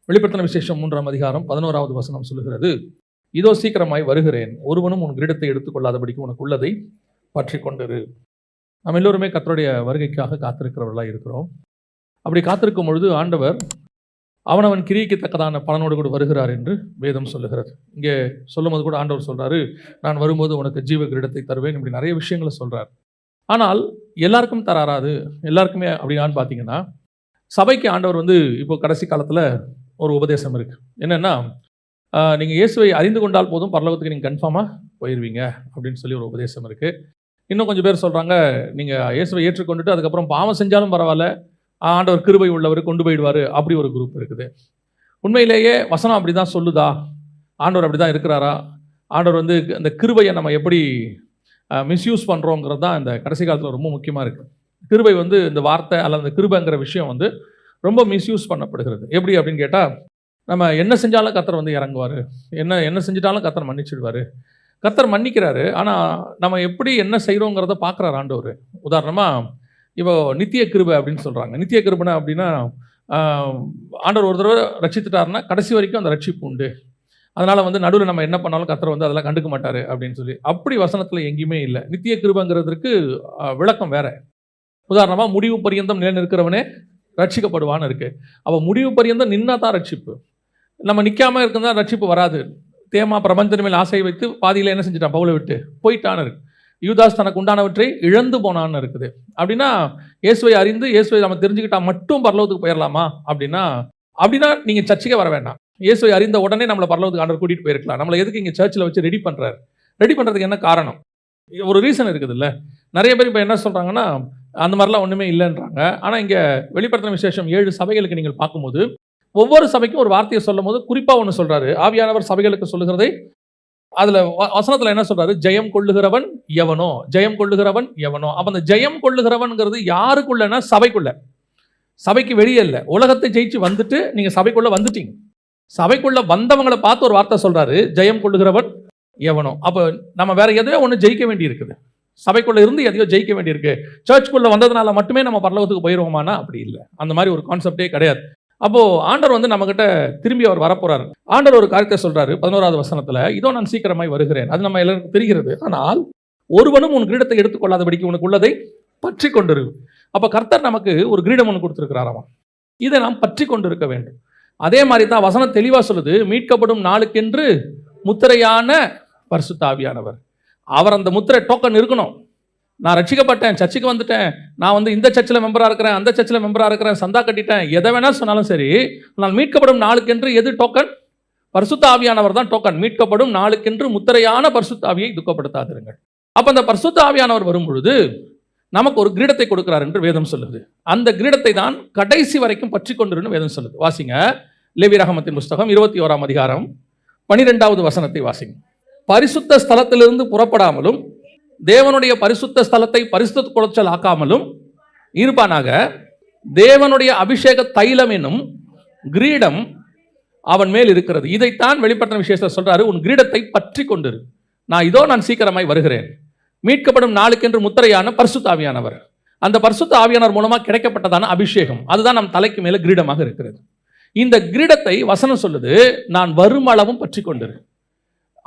வெளிப்படுத்தின விசேஷம் 3ஆம் அதிகாரம் 11வது வசனம் சொல்லுகிறது, இதோ சீக்கிரமாய் வருகிறேன், ஒருவனும் உன் கிரீடத்தை எடுத்துக்கொள்ளாதபடிக்கு உனக்கு உள்ளதை பற்றி கொண்டிரு. நம்ம எல்லோருமே கர்த்தருடைய வருகைக்காக காத்திருக்கிறவர்களாக இருக்கிறோம். அப்படி காத்திருக்கும் பொழுது ஆண்டவர் அவனவன் கிரியைக்கு தக்கதான பலனோடு கூட வருகிறார் என்று வேதம் சொல்லுகிறது. இங்கே சொல்லும் போது கூட ஆண்டவர் சொல்றாரு, நான் வரும்போது உனக்கு ஜீவ கிரீடத்தை தருவேன், இப்படி நிறைய விஷயங்களை சொல்றார். ஆனால் எல்லாருக்கும் தராது. எல்லாருக்குமே அப்படின்னான்னு பார்த்தீங்கன்னா, சபைக்கு ஆண்டவர் இப்போ கடைசி காலத்தில் ஒரு உபதேசம் இருக்குது. என்னென்னா, நீங்கள் இயேசுவை அறிந்து கொண்டால் போதும் பரலோகத்துக்கு நீங்கள் கன்ஃபார்மாக போயிடுவீங்க அப்படின்னு சொல்லி ஒரு உபதேசம் இருக்குது. இன்னும் கொஞ்சம் பேர் சொல்கிறாங்க, நீங்கள் இயேசுவை ஏற்றுக்கொண்டுட்டு அதுக்கப்புறம் பாவம் செஞ்சாலும் பரவாயில்ல, ஆண்டவர் கிருபை உள்ளவர் கொண்டு போயிடுவார், அப்படி ஒரு குரூப் இருக்குது. உண்மையிலேயே வசனம் அப்படி தான் சொல்லுதா? ஆண்டவர் அப்படி தான் இருக்கிறாரா? ஆண்டவர் அந்த கிருபையை நம்ம எப்படி மிஸ்யூஸ் பண்ணுறோங்கிறது தான் இந்த கடைசி காலத்தில் ரொம்ப முக்கியமாக இருக்குது. கிருபை இந்த வார்த்தை அல்லது அந்த கிருபைங்கிற விஷயம் ரொம்ப மிஸ்யூஸ் பண்ணப்படுகிறது. எப்படி அப்படின்னு கேட்டால், நம்ம என்ன செஞ்சாலும் கர்த்தர் இறங்குவார், என்ன செஞ்சிட்டாலும் கர்த்தர் மன்னிச்சிடுவார். கர்த்தர் மன்னிக்கிறாரு, ஆனால் நம்ம எப்படி என்ன செய்கிறோங்கிறத பார்க்குறாரு ஆண்டவர். உதாரணமாக இப்போ நித்திய கிருபை அப்படின்னு சொல்கிறாங்க. நித்திய கிருபைனா அப்படின்னா, ஆண்டவர் ஒரு தடவை ரட்சித்துட்டாருன்னா கடைசி வரைக்கும் அந்த ரட்சிப்பு உண்டு. அதனால் நடுவில் நம்ம என்ன பண்ணாலும் கர்த்தர் அதெல்லாம் கண்டுக்க மாட்டார் அப்படின்னு சொல்லி அப்படி வசனத்தில் எங்கேயுமே இல்லை. நித்திய கிருபைங்கிறதுக்கு விளக்கம் வேறு. உதாரணமாக முடிவு பரியந்தம் நிலை நிற்கிறவனே ரட்சிக்கப்படுவான்னு இருக்குது. அப்போ முடிவு பரியந்தம் நின்னா தான் ரட்சிப்பு. நம்ம நிற்காமல் இருக்குன்னா ரட்சிப்பு வராது. தேமா பிரபஞ்சத்தின் மேல் ஆசை வைத்து பாதியில் என்ன செஞ்சிட்டான், பவுலை விட்டு போயிட்டான்னு இருக்கு. யூதாஸ் தனக்கு உண்டானவற்றை இழந்து போனான்னு இருக்குது. அப்படின்னா இயேசுவை அறிந்து இயேசுவை நம்ம தெரிஞ்சுக்கிட்டா மட்டும் பரலோகத்துக்கு போயிடலாமா? அப்படின்னா நீங்கள் சர்ச்சுக்கே வர வேண்டாம். இயேசுவை அறிந்த உடனே நம்மளை பரலோகத்துக்கு ஆண்டவர் கூட்டிகிட்டு போயிருக்கலாம். நம்மளை எதுக்கு இங்கே சர்ச்சில் வச்சு ரெடி பண்ணுறாரு? ரெடி பண்ணுறதுக்கு என்ன காரணம்? ஒரு ரீசன் இருக்குது இல்லை? நிறைய பேர் இப்போ என்ன சொல்கிறாங்கன்னா, அந்த மாதிரிலாம் ஒன்றுமே இல்லைன்றாங்க. ஆனால் இங்கே வெளிப்படுத்தின விசேஷம் 7 சபைகளுக்கு நீங்கள் பார்க்கும்போது ஒவ்வொரு சபைக்கும் ஒரு வார்த்தையை சொல்லும் போது குறிப்பாக ஒன்று சொல்கிறாரு. ஆவியானவர் சபைகளுக்கு சொல்லுகிறதை அதில் வசனத்தில் என்ன சொல்கிறாரு? ஜெயம் கொள்ளுகிறவன் எவனோ, ஜெயம் கொள்ளுகிறவன் எவனோ. அப்போ அந்த ஜெயம் கொள்ளுகிறவன்கிறது யாருக்குள்ளனா? சபைக்குள்ள. சபைக்கு வெளியே இல்லை. உலகத்தை ஜெயிச்சு வந்துட்டு நீங்கள் சபைக்குள்ளே வந்துட்டீங்க. சபைக்குள்ளே வந்தவங்களை பார்த்து ஒரு வார்த்தை சொல்கிறாரு, ஜெயம் கொள்ளுகிறவன் எவனோ. அப்போ நம்ம வேற எதையோ ஒன்று ஜெயிக்க வேண்டி இருக்குது. சபைக்குள்ளே இருந்து எதையோ ஜெயிக்க வேண்டியிருக்கு. சர்ச்சுக்குள்ளே வந்ததுனால மட்டுமே நம்ம பரலோகத்துக்கு போயிடுவோமானா அப்படி இல்லை. அந்த மாதிரி ஒரு கான்செப்டே கிடையாது. அப்போது ஆண்டவர் நம்மகிட்ட திரும்பி அவர் வரப்போறாரு. ஆண்டவர் ஒரு காரியத்தை சொல்கிறாரு 11வது வசனத்தில், இதோ நான் சீக்கிரமாய் வருகிறேன். அது நம்ம எல்லாருக்கும் தெரிகிறது. ஆனால் ஒருவனும் உன் கிரீடத்தை எடுத்துக்கொள்ளாதபடிக்கு உனக்கு உள்ளதை பற்றி கொண்டிரு. அப்போ கர்த்தர் நமக்கு ஒரு கிரீடம் ஒன்று கொடுத்துருக்கிறாராம். இதை நாம் பற்றி கொண்டு இருக்க வேண்டும். அதே மாதிரி தான் வசனம் தெளிவாக சொல்லுது, மீட்கப்படும் நாளுக்கென்று முத்திரையான பரிசுத்த ஆவியானவர். அவர் அந்த முத்திரை டோக்கன் இருக்கணும். நான் ரட்சிக்கப்பட்டேன், சர்ச்சுக்கு வந்துட்டேன், நான் இந்த சர்ச்சில் மெம்பராக இருக்கிறேன், அந்த சர்ச்சில் மெம்பராக இருக்கிறேன், சந்தா கட்டிட்டேன், எதை வேணால் சொன்னாலும் சரி, நான் மீட்கப்படும் நாளுக்கென்று எது டோக்கன்? பரிசுத்த ஆவியானவர் தான் டோக்கன். மீட்கப்படும் நாளுக்கென்று முத்திரையான பரிசுத்த ஆவியை துக்கப்படுத்தாதிருங்கள். அப்போ அந்த பரிசுத்த ஆவியானவர் வரும் பொழுது நமக்கு ஒரு கிரீடத்தை கொடுக்கிறார் என்று வேதம் சொல்லுது. அந்த கிரீடத்தை தான் கடைசி வரைக்கும் பற்றி கொண்டிருன்னு வேதம் சொல்லுது. வாசிங்க, லேவியராகமத்தின் புஸ்தகம் 21ஆம் அதிகாரம் 12வது வசனத்தை வாசிங்க. பரிசுத்த ஸ்தலத்திலிருந்து புறப்படாமலும் தேவனுடைய பரிசுத்த ஸ்தலத்தை பரிசுத்த குலைச்சல் ஆக்காமலும் இருப்பானாக, தேவனுடைய அபிஷேக தைலம் என்னும் கிரீடம் அவன் மேல் இருக்கிறது. இதைத்தான் வெளிப்படுத்தின விசேஷத்தை சொல்றாரு, உன் கிரீடத்தை பற்றி கொண்டிரு. நான் சீக்கிரமாய் வருகிறேன். மீட்கப்படும் நாளுக்கென்று முத்திரையான பரிசுத்த ஆவியானவர். அந்த பரிசுத்த ஆவியானவர் மூலமாக கிடைக்கப்பட்டதான அபிஷேகம், அதுதான் நம் தலைக்கு மேல கிரீடமாக இருக்கிறது. இந்த கிரீடத்தை வசனம் சொல்லுது, நான் வரும் அளவும் பற்றி கொண்டிரு.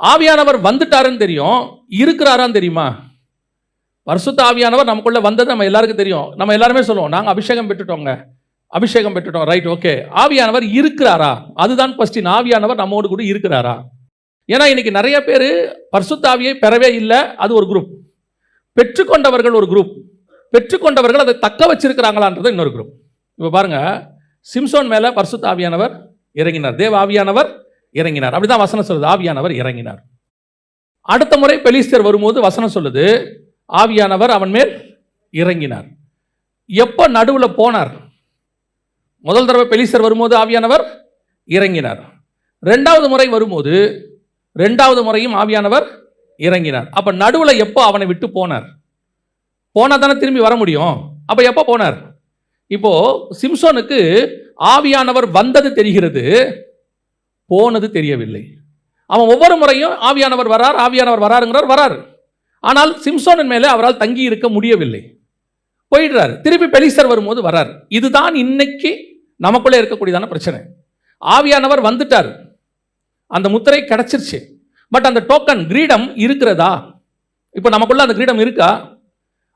ஆவியானவர் வந்துட்டாருன்னு தெரியும், இருக்கிறாரான்னு தெரியுமா? பரிசுத்த ஆவியானவர் நமக்குள்ள வந்தது நம்ம எல்லாருக்கும் தெரியும். நம்ம எல்லாருமே சொல்லுவோம், நாங்கள் அபிஷேகம் பெற்றுட்டோம், ரைட், ஓகே. ஆவியானவர் இருக்கிறாரா? அதுதான் கொஸ்டின். ஆவியானவர் நம்மோடு கூட இருக்கிறாரா? ஏன்னா இன்னைக்கு நிறைய பேர் பரிசுத்த ஆவியை பெறவே இல்லை. அது ஒரு குரூப். பெற்றுக்கொண்டவர்கள் ஒரு குரூப். பெற்றுக்கொண்டவர்கள் அதை தக்க வச்சிருக்கிறாங்களான்றது இன்னொரு குரூப். இப்போ பாருங்க, சிம்சோன் மேல பரிசுத்த ஆவியானவர் இறங்கினார், தேவ ஆவியானவர் இறங்கினார். அப்படிதான் வசனம் சொல்லுது, ஆவியானவர் இறங்கினார். அடுத்த முறை பெலிஸ்தர் வரும்போது வசனம் சொல்லுது, ஆவியானவர் அவன் மேல் இறங்கினார். எப்போ நடுவில் போனார்? முதல் தடவை பெலிஸ்தர் வரும்போது ஆவியானவர் இறங்கினார். 2வது முறை வரும்போது 2வது முறையும் ஆவியானவர் இறங்கினார். அப்ப நடுவில் எப்போ அவனை விட்டு போனார்? போனா தானே திரும்பி வர முடியும். அப்ப எப்போ போனார்? இப்போ சிம்சோனுக்கு ஆவியானவர் வந்தது தெரிகிறது, போனது தெரியவில்லை. அவன் ஒவ்வொரு முறையும் ஆவியானவர் வராருங்கிறார், வராரு. ஆனால் சிம்சோனின் மேலே அவரால் தங்கி இருக்க முடியவில்லை, போயிடுறாரு. திருப்பி பெலிஸ்தர் வரும்போது வராரு. இதுதான் இன்னைக்கு நமக்குள்ளே இருக்கக்கூடியதான பிரச்சனை. ஆவியானவர் வந்துட்டார், அந்த முத்திரை கிடைச்சிருச்சு. பட் அந்த டோக்கன் கிரீடம் இருக்கிறதா? இப்போ நமக்குள்ள அந்த கிரீடம் இருக்கா?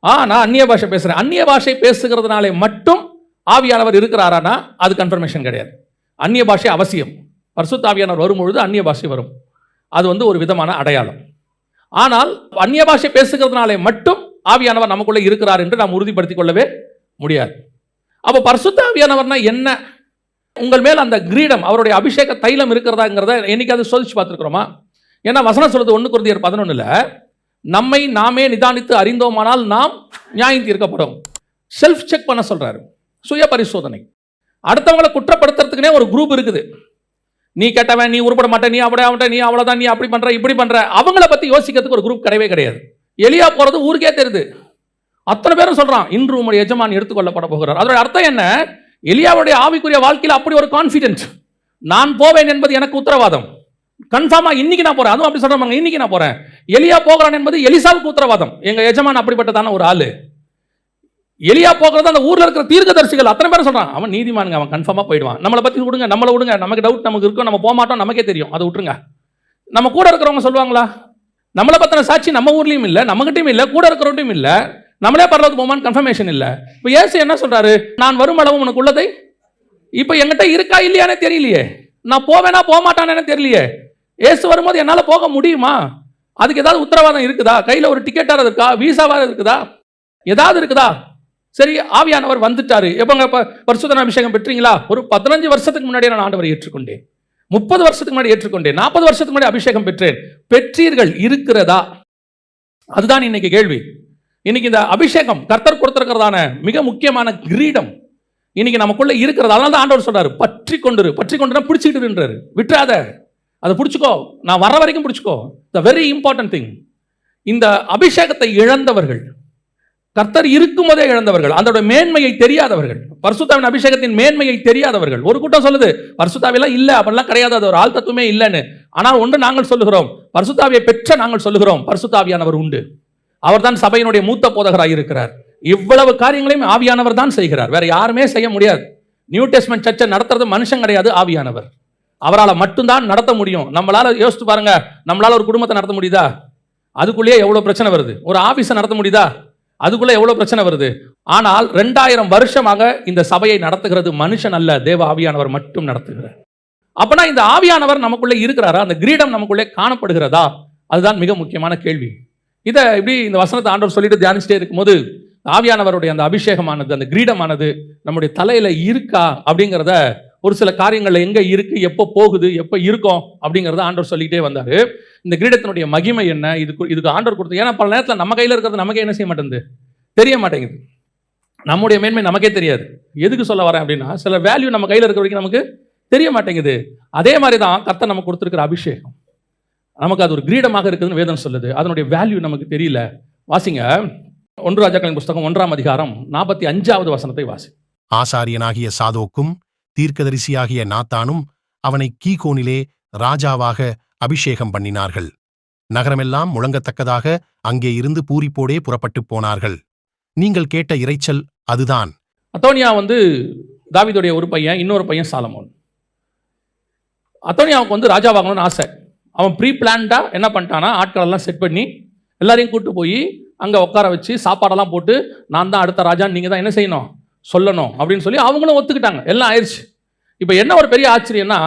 நான் அந்நிய பாஷை பேசுறேன். அந்நிய பாஷை பேசுகிறதுனாலே மட்டும் ஆவியானவர் இருக்கிறாரானா அது கன்ஃபர்மேஷன் கிடையாது. அந்நிய பாஷை அவசியம். பரிசுத்த ஆவியானவர் வரும்பொழுது அந்நிய பாஷை வரும். அது ஒரு விதமான அடையாளம். ஆனால் அந்நிய பாஷை பேசுகிறதுனாலே மட்டும் ஆவியானவர் நமக்குள்ளே இருக்கிறார் என்று நாம் உறுதிப்படுத்திக் கொள்ளவே முடியாது. அப்போ பரிசுத்த ஆவியானவர்னா என்ன? உங்கள் மேல் அந்த கிரீடம், அவருடைய அபிஷேக தைலம் இருக்கிறதாங்கிறத என்னைக்காவது சோதிச்சு பார்த்துருக்கிறோமா? ஏன்னா வசனம் சொல்றது 1 கொரிந்தியர் 11 நம்மை நாமே நிதானித்து அறிந்தோமானால் நாம் நியாயம் தீர்க்கப்படும். செல்ஃப் செக் பண்ண சொல்றாரு, சுய பரிசோதனை. அடுத்தவங்களை குற்றப்படுத்துறதுக்குனே ஒரு குரூப் இருக்குது. நீ கெட்டவன், நீ உருப்பட மாட்டேன், நீ அப்படியே நீ அவ்வளோதான், நீ அப்படி பண்ற இப்படி பண்ற, அவங்கள பத்தி யோசிக்கிறதுக்கு ஒரு குரூப் கிடையவே கிடையாது. எலியா போறது ஊருக்கே தெரியுது. அத்தனை பேரும் சொல்றான், இன்று உம்முடைய எஜமான் எடுத்துக்கொள்ளப்பட போகிறார். அதோட அர்த்தம் என்ன? எலியாவுடைய ஆவிக்குரிய வாழ்க்கையில் அப்படி ஒரு கான்ஃபிடென்ட், நான் போவேன் என்பது எனக்கு உத்தரவாதம், கன்ஃபார்மா இன்னைக்கு நான் போறேன். அதுவும் அப்படி சொல்றாங்க, இன்னைக்கு நான் போறேன். எலியா போகிறான் என்பது எலிசாவுக்கு உத்தரவாதம். எங்க எஜமான் அப்படிப்பட்டதான ஒரு ஆளு. எலியா போகிறது அந்த ஊர்ல இருக்கிற தீர்க்கதரிசிகள் அத்தனை பேரும் சொல்றான், அவன் நீதிமானுங்க, அவன் கன்ஃபார்மா போயிடுவான். நம்மளை பத்தி விடுங்க, நம்மளை விடுங்க, நமக்கு டவுட் நமக்கு இருக்கும், நம்ம போக மாட்டோம், நமக்கே தெரியும், அதை விட்டுருங்க. நம்ம கூட இருக்கிறவங்க சொல்லுவாங்களா? நம்மளை பத்தின சாட்சி நம்ம ஊர்லயும் இல்ல, நம்மகிட்டயும் இல்ல, கூட இருக்கிறவட்டையும் இல்ல, நம்மளே பரலோகத்துக்கு போமான்னு கன்ஃபர்மேஷன் இல்ல. இப்போ இயேசு என்ன சொல்றாரு? நான் வரும் அளவு உனக்கு உள்ளதை இப்போ என்கிட்ட இருக்கா இல்லையானே தெரியலையே, நான் போவேனா போக மாட்டானே தெரியலையே. இயேசு வரும்போது என்னால போக முடியுமா? அதுக்கு ஏதாவது உத்தரவாதம் இருக்குதா? கையில ஒரு டிக்கெட்டாக இருக்கா, வீசாவா இருக்குதா, ஏதாவது இருக்குதா? சரி, ஆவியானவர் வந்துட்டாரு. எப்பங்க பரிசுத்த அபிஷேகம் பெற்றீங்களா? ஒரு 15 வருஷத்துக்கு முன்னாடி நான் ஆண்டவரை ஏற்றுக்கொண்டேன், 30 வருஷத்துக்கு முன்னாடி ஏற்றுக்கொண்டேன், 40 வருஷத்துக்கு முன்னாடி அபிஷேகம் பெற்றேன். பெற்றீர்கள், இருக்கிறதா? அதுதான் இன்னைக்கு கேள்வி. இன்னைக்கு இந்த அபிஷேகம் கர்த்தர் கொடுத்திருக்கிறதான மிக முக்கியமான கிரீடம் இன்னைக்கு நமக்குள்ள இருக்கிறது. அதனால தான் ஆண்டவர் சொல்றாரு, பற்றி கொண்டு பிடிச்சிக்கிட்டுன்றாரு. விட்டுறாத, அதை பிடிச்சிக்கோ, நான் வர வரைக்கும் பிடிச்சிக்கோ. The very important thing. இந்த அபிஷேகத்தை இழந்தவர்கள், கர்த்தர் இருக்கும் போதே இழந்தவர்கள், அதோட மேன்மையை தெரியாதவர்கள், பரிசுத்தாவின் அபிஷேகத்தின் மேன்மையை தெரியாதவர்கள். ஒரு கூட்டம் சொல்லுது பரிசுத்தாவியெல்லாம் இல்ல, அப்படிலாம் கிடையாது, அது ஒரு ஆள் தத்துவமே இல்லைன்னு. ஆனால் ஒன்று நாங்கள் சொல்லுகிறோம், பரிசுத்தாவியை பெற்ற நாங்கள் சொல்லுகிறோம், பரிசுத்தாவியானவர் உண்டு. அவர் தான் சபையினுடைய மூத்த போதகராக இருக்கிறார். இவ்வளவு காரியங்களையும் ஆவியானவர் தான் செய்கிறார், வேற யாருமே செய்ய முடியாது. நியூ டெஸ்ட்மென்ட் சர்ச்சை நடத்துறது மனுஷன் கிடையாது, ஆவியானவர். அவரால் மட்டும்தான் நடத்த முடியும். நம்மளால யோசிச்சு பாருங்க, நம்மளால ஒரு குடும்பத்தை நடத்த முடியுதா? அதுக்குள்ளேயே எவ்வளவு பிரச்சனை வருது. ஒரு ஆபீஸை நடத்த முடியுதா? அதுக்குள்ள எவ்வளவு பிரச்சனை வருது. ஆனால் 2000 வருஷமாக இந்த சபையை நடத்துகிறது மனுஷன் அல்ல, தேவ ஆவியானவர் மட்டும் நடத்துகிறார். அப்பனா இந்த ஆவியானவர் நமக்குள்ளே இருக்கிறாரா? அந்த கிரீடம் நமக்குள்ளே காணப்படுகிறதா? அதுதான் மிக முக்கியமான கேள்வி. இதை இப்படி இந்த வசனத்தை ஆண்டவர் சொல்லிட்டு தியானிச்சுட்டே இருக்கும்போது, ஆவியானவருடைய அந்த அபிஷேகமானது, அந்த கிரீடமானது நம்முடைய தலையில இருக்கா அப்படிங்கிறத, ஒரு சில காரியங்கள்ல எங்க இருக்கு, எப்போ போகுது, எப்போ இருக்கும் அப்படிங்கிறத ஆண்டவர் சொல்லிக்கிட்டே வந்தாரு. இந்த கிரீடத்தினுடைய மகிமை என்ன, இதுக்கு ஆண்டவர் கொடுத்து. ஏன்னா பல நேரத்தில் நம்ம கையில் இருக்கிறது நமக்கே என்ன செய்ய மாட்டேங்குது, தெரிய மாட்டேங்குது. நம்முடைய மேன்மை நமக்கே தெரியாது. எதுக்கு சொல்ல வரேன் அப்படின்னா, சில வேல்யூ நம்ம கையில் இருக்கிற வரைக்கும் நமக்கு தெரிய மாட்டேங்குது. அதே மாதிரி தான் கர்த்தர் நமக்கு கொடுத்துருக்கிற அபிஷேகம், நமக்கு அது ஒரு கிரீடமாக இருக்குதுன்னு வேதம் சொல்லுது. அதனுடைய வேல்யூ நமக்கு தெரியல. வாசிங்க 1 ராஜாக்களின் புஸ்தகம் 1ஆம் அதிகாரம் 45வது வசனத்தை வாசி. ஆசாரியனாகிய சாதோக்கும் தீர்க்கதரிசியாகிய நாத்தானும் அவனை கீகோனிலே ராஜாவாக அபிஷேகம் பண்ணினார்கள். நகரமெல்லாம் முழங்கத்தக்கதாக அங்கே இருந்து பூரிப்போடே புறப்பட்டு போனார்கள். நீங்கள் கேட்ட இரைச்சல் அதுதான். அதோனியா தாவீதுடைய ஒரு பையன், இன்னொரு பையன் சாலமோன். அதோனியாவுக்கு ராஜாவாகணும்னு ஆசை. அவன் ப்ரீ பிளான்டா என்ன பண்ணிட்டானா, ஆட்களெல்லாம் செட் பண்ணி எல்லாரையும் கூட்டு போய் அங்கே உட்கார வச்சு சாப்பாடெல்லாம் போட்டு, நான் தான் அடுத்த ராஜான்னு நீங்கள் தான் என்ன செய்யணும், சொல்லணும் அப்படின்னு சொல்லி அவங்களும் ஒத்துக்கிட்டாங்க. எல்லாம் ஆயிடுச்சு. இப்போ என்ன ஒரு பெரிய ஆச்சரியம்னா,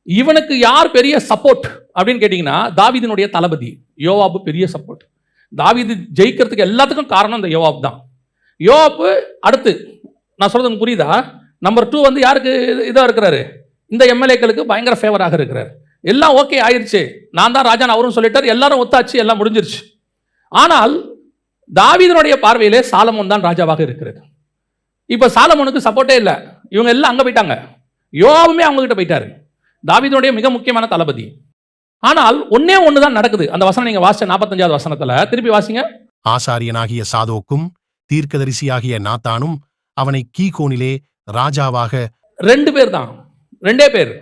இவனுக்கு யார் பெரிய சப்போர்ட் அப்படின்னு கேட்டிங்கன்னா, தாவீதினுடைய தளபதி யோவாபு பெரிய சப்போர்ட். தாவீது ஜெயிக்கிறதுக்கு எல்லாத்துக்கும் காரணம் இந்த யோவாப் தான். யோவாப்பு அடுத்து, நான் சொல்றது புரியுதா, நம்பர் 2 யாருக்கு இதாக இருக்கிறாரு, இந்த எம்எல்ஏக்களுக்கு பயங்கர ஃபேவராக இருக்கிறார். எல்லாம் ஓகே ஆயிடுச்சு, நான் தான் ராஜான்னு அவரும் சொல்லிட்டார், எல்லாரும் ஒத்தாச்சு, எல்லாம் முடிஞ்சிருச்சு. ஆனால் தாவீதினுடைய பார்வையிலே சாலமோன் தான் ராஜாவாக இருக்கிறது. இப்போ சாலமோனுக்கு சப்போர்ட்டே இல்லை, இவங்க எல்லாம் அங்கே போயிட்டாங்க. யோவாபுமே அவங்க கிட்ட போயிட்டாரு, தாவீதுடைய மிக முக்கியமான தளபதி. ஆனால் ஒன்னே ஒன்று தான் நடக்குது. அந்த வசனம் நீங்க வாசிச்ச 45வது வசனத்துல திருப்பி வாசிங்க. ஆசாரியனாகிய சாதோக்கும் தீர்க்கதரிசியாகிய நாத்தானும் அவனை கீகோனிலே ராஜாவாக. 2 பேர் தான், 2 பேர்.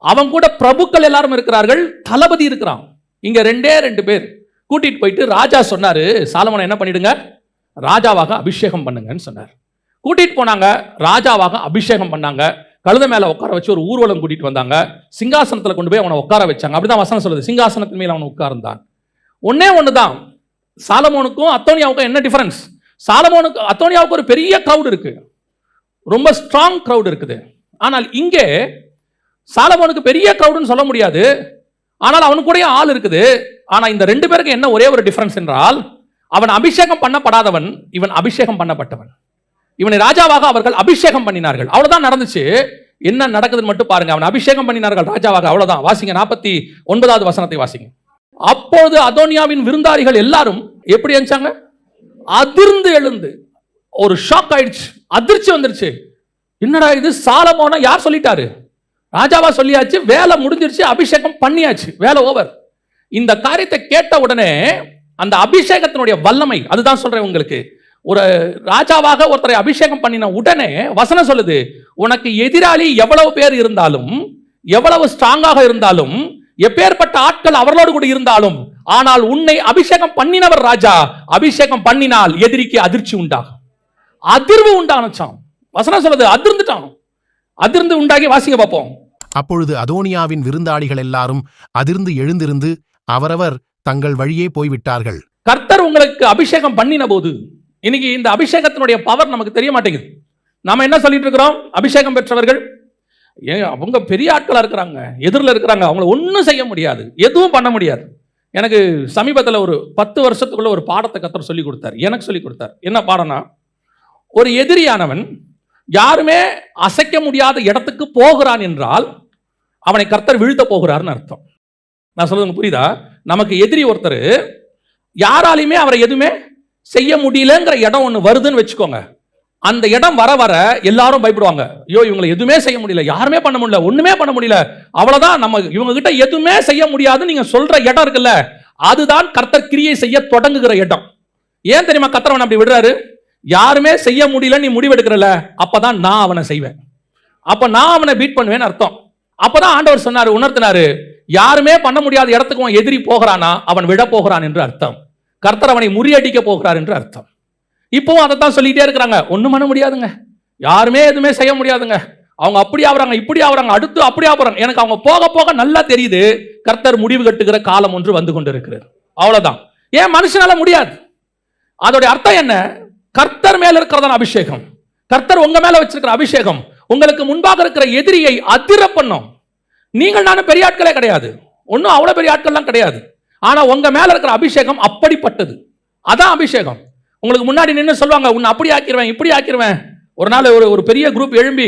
அவன் கூட பிரபுக்கள் எல்லாரும் இருக்கிறார்கள், தளபதி இருக்கிறான். இங்க 2 பேர் கூட்டிட்டு போயிட்டு ராஜா சொன்னாரு, சாலமோனை என்ன பண்ணிடுங்க, ராஜாவாக அபிஷேகம் பண்ணுங்கன்னு சொன்னார். கூட்டிட்டு போனாங்க, ராஜாவாக அபிஷேகம் பண்ணாங்க. கழுதை மேல உட்கார வச்சு ஒரு ஊர்வலம் கூட்டிட்டு வந்தாங்க. சிங்காசனத்துல கொண்டு போய் அவனை உட்கார வச்சாங்க. அப்படிதான் வசனம் சொல்லுது, சிங்காசனத்தின் மேல் அவன் உட்கார்ந்தான். ஒன்னே ஒண்ணுதான், சாலமோனுக்கும் அத்தோனியாவுக்கும் என்ன டிஃபரன்ஸ்? சாலமோனுக்கு அத்தோனியாவுக்கு ஒரு பெரிய கிரவுட் இருக்கு, ரொம்ப ஸ்ட்ராங் கிரவுட் இருக்குது. ஆனால் இங்கே சாலமோனுக்கு பெரிய கிரவுட்னு சொல்ல முடியாது, ஆனால் அவனுக்கு கூட ஆள் இருக்குது. ஆனா இந்த ரெண்டு பேருக்கு என்ன ஒரே ஒரு டிஃபரன்ஸ் என்றால், அவன் அபிஷேகம் பண்ணப்படாதவன், இவன் அபிஷேகம் பண்ணப்பட்டவன். இவனை ராஜாவாக அவர்கள் அபிஷேகம் பண்ணினார்கள். அவ்வளவுதான் நடந்துச்சு. என்ன நடக்குதுன்னு மட்டும் பாருங்க. அவன் அபிஷேகம் பண்ணினார்கள் ராஜாவாக, அவ்வளவுதான். வாசிங்க 49வது வசனத்தை வாசிங்க. அப்பொழுது அதோனியாவின் விருந்தாளிகள் எல்லாரும் எப்படி நினைச்சாங்க? அதிர்ந்து எழுந்து, ஒரு ஷாக் ஆயிடுச்சு, அதிர்ச்சி வந்துருச்சு. என்னடா இது, சாலமோனை யார் சொல்லிட்டாரு? ராஜாவா சொல்லியாச்சு, வேலை முடிஞ்சிருச்சு, அபிஷேகம் பண்ணியாச்சு, வேலை ஓவர். இந்த காரியத்தை கேட்ட உடனே அந்த அபிஷேகத்தினுடைய வல்லமை, அதுதான் சொல்றேன் உங்களுக்கு. ஒரு ராஜாவாக ஒருத்தரை அபிஷேகம் பண்ணின உடனே வசனம் சொல்லுது, உனக்கு எதிராளி எவ்வளவு பேர் இருந்தாலும், எவ்வளவு ஸ்ட்ராங்காக இருந்தாலும், எப்பேற்பட்ட ஆட்கள் அவர்களோடு கூட இருந்தாலும், ஆனால் உன்னை அபிஷேகம் பண்ணினவர் ராஜா, அபிஷேகம் பண்ணினால் எதிரிக்கு அதிர்ச்சி உண்டாகும், அதிர்வு உண்டானுச்சாம். வசனம் சொல்லுது, அதிர்ந்துட்டான். அதிர்ந்து உண்டாகி வாசிங்க பார்ப்போம். அப்பொழுது அதோனியாவின் விருந்தாளிகள் எல்லாரும் அதிர்ந்து எழுந்திருந்து அவரவர் தங்கள் வழியே போய்விட்டார்கள். கர்த்தர் உங்களுக்கு அபிஷேகம் பண்ணின போது, இன்னைக்கு இந்த அபிஷேகத்தினுடைய பவர் நமக்கு தெரிய மாட்டேங்குது. நாம என்ன சொல்லிட்டு இருக்கிறோம்? அபிஷேகம் பெற்றவர்கள் அவங்க பெரிய ஆட்களா இருக்கிறாங்க, எதிரில் இருக்கிறாங்க, அவங்கள ஒன்றும் செய்ய முடியாது, எதுவும் பண்ண முடியாது. எனக்கு சமீபத்தில் ஒரு 10 வருஷத்துக்குள்ள ஒரு பாடத்தை கர்த்தர் சொல்லி கொடுத்தார், எனக்கு சொல்லி கொடுத்தார். என்ன பாடம்னா, ஒரு எதிரியானவன் யாருமே அசைக்க முடியாத இடத்துக்கு போகிறான் என்றால் அவனை கர்த்தர் வீழ்த்த போகிறார்னு அர்த்தம். நான் சொல்றது புரியுதா? நமக்கு எதிரி ஒருத்தர், யாராலையுமே அவரை எதுவுமே செய்ய முடியலங்கிற இடம் ஒன்று வருதுன்னு வச்சுக்கோங்க. அந்த இடம் வர வர எல்லாரும் பயப்படுவாங்க. ஐயோ, இவங்களை எதுவுமே செய்ய முடியல, யாருமே பண்ண முடியல, ஒண்ணுமே பண்ண முடியல, அவ்வளவுதான், நம்ம இவங்க கிட்ட எதுவுமே செய்ய முடியாதுன்னு நீங்க சொல்ற இடம் இருக்குல்ல, அதுதான் கர்த்தர் கிரியை செய்ய தொடங்குகிற இடம். ஏன் தெரியுமா கர்த்தர் அப்படி விடுறாரு? யாருமே செய்ய முடியல நீ முடிவெடுக்கிறல, அப்பதான் நான் அவனை செய்வேன், அப்ப நான் அவனை பீட் பண்ணுவேன்னு அர்த்தம். அப்பதான் ஆண்டவர் சொன்னாரு, உணர்த்தினாரு, யாருமே பண்ண முடியாத இடத்துக்கு அவன் எதிரி போகிறானா அவன் விட போகிறான் என்று அர்த்தம். கர்த்தர் அவனை முறியடிக்க போகிறார் என்று அர்த்தம். இப்பவும் அதைத்தான் சொல்லிட்டே இருக்கிறாங்க, ஒண்ணும் பண்ண முடியாதுங்க, யாருமே எதுவுமே செய்ய முடியாதுங்க, அவங்க அப்படி ஆகுறாங்க, இப்படி ஆகுறாங்க, அடுத்து அப்படி ஆகுறாங்க. எனக்கு அவங்க போக போக நல்லா தெரியுது, கர்த்தர் முடிவு கட்டுகிற காலம் ஒன்று வந்து கொண்டிருக்கிறது. அவ்வளவுதான். ஏன் மனுஷனால முடியாது? அதோட அர்த்தம் என்ன? கர்த்தர் மேல இருக்கிறதான அபிஷேகம், கர்த்தர் உங்க மேல வச்சிருக்கிற அபிஷேகம் உங்களுக்கு முன்பாக இருக்கிற எதிரியை அதிர பண்ணும். நீங்கள் நானும் பெரிய ஆட்களே கிடையாது, ஒன்னும் அவ்வளவு பெரிய ஆட்கள்லாம் கிடையாது, ஆனா உங்க மேல இருக்கிற அபிஷேகம் அப்படிப்பட்டது. அதான் அபிஷேகம். உங்களுக்கு முன்னாடி நின்று சொல்லுவாங்க, உன்னை அப்படி ஆக்கிடுவேன், இப்படி ஆக்கிடுவேன். ஒரு நாள் ஒரு பெரிய குரூப் எழும்பி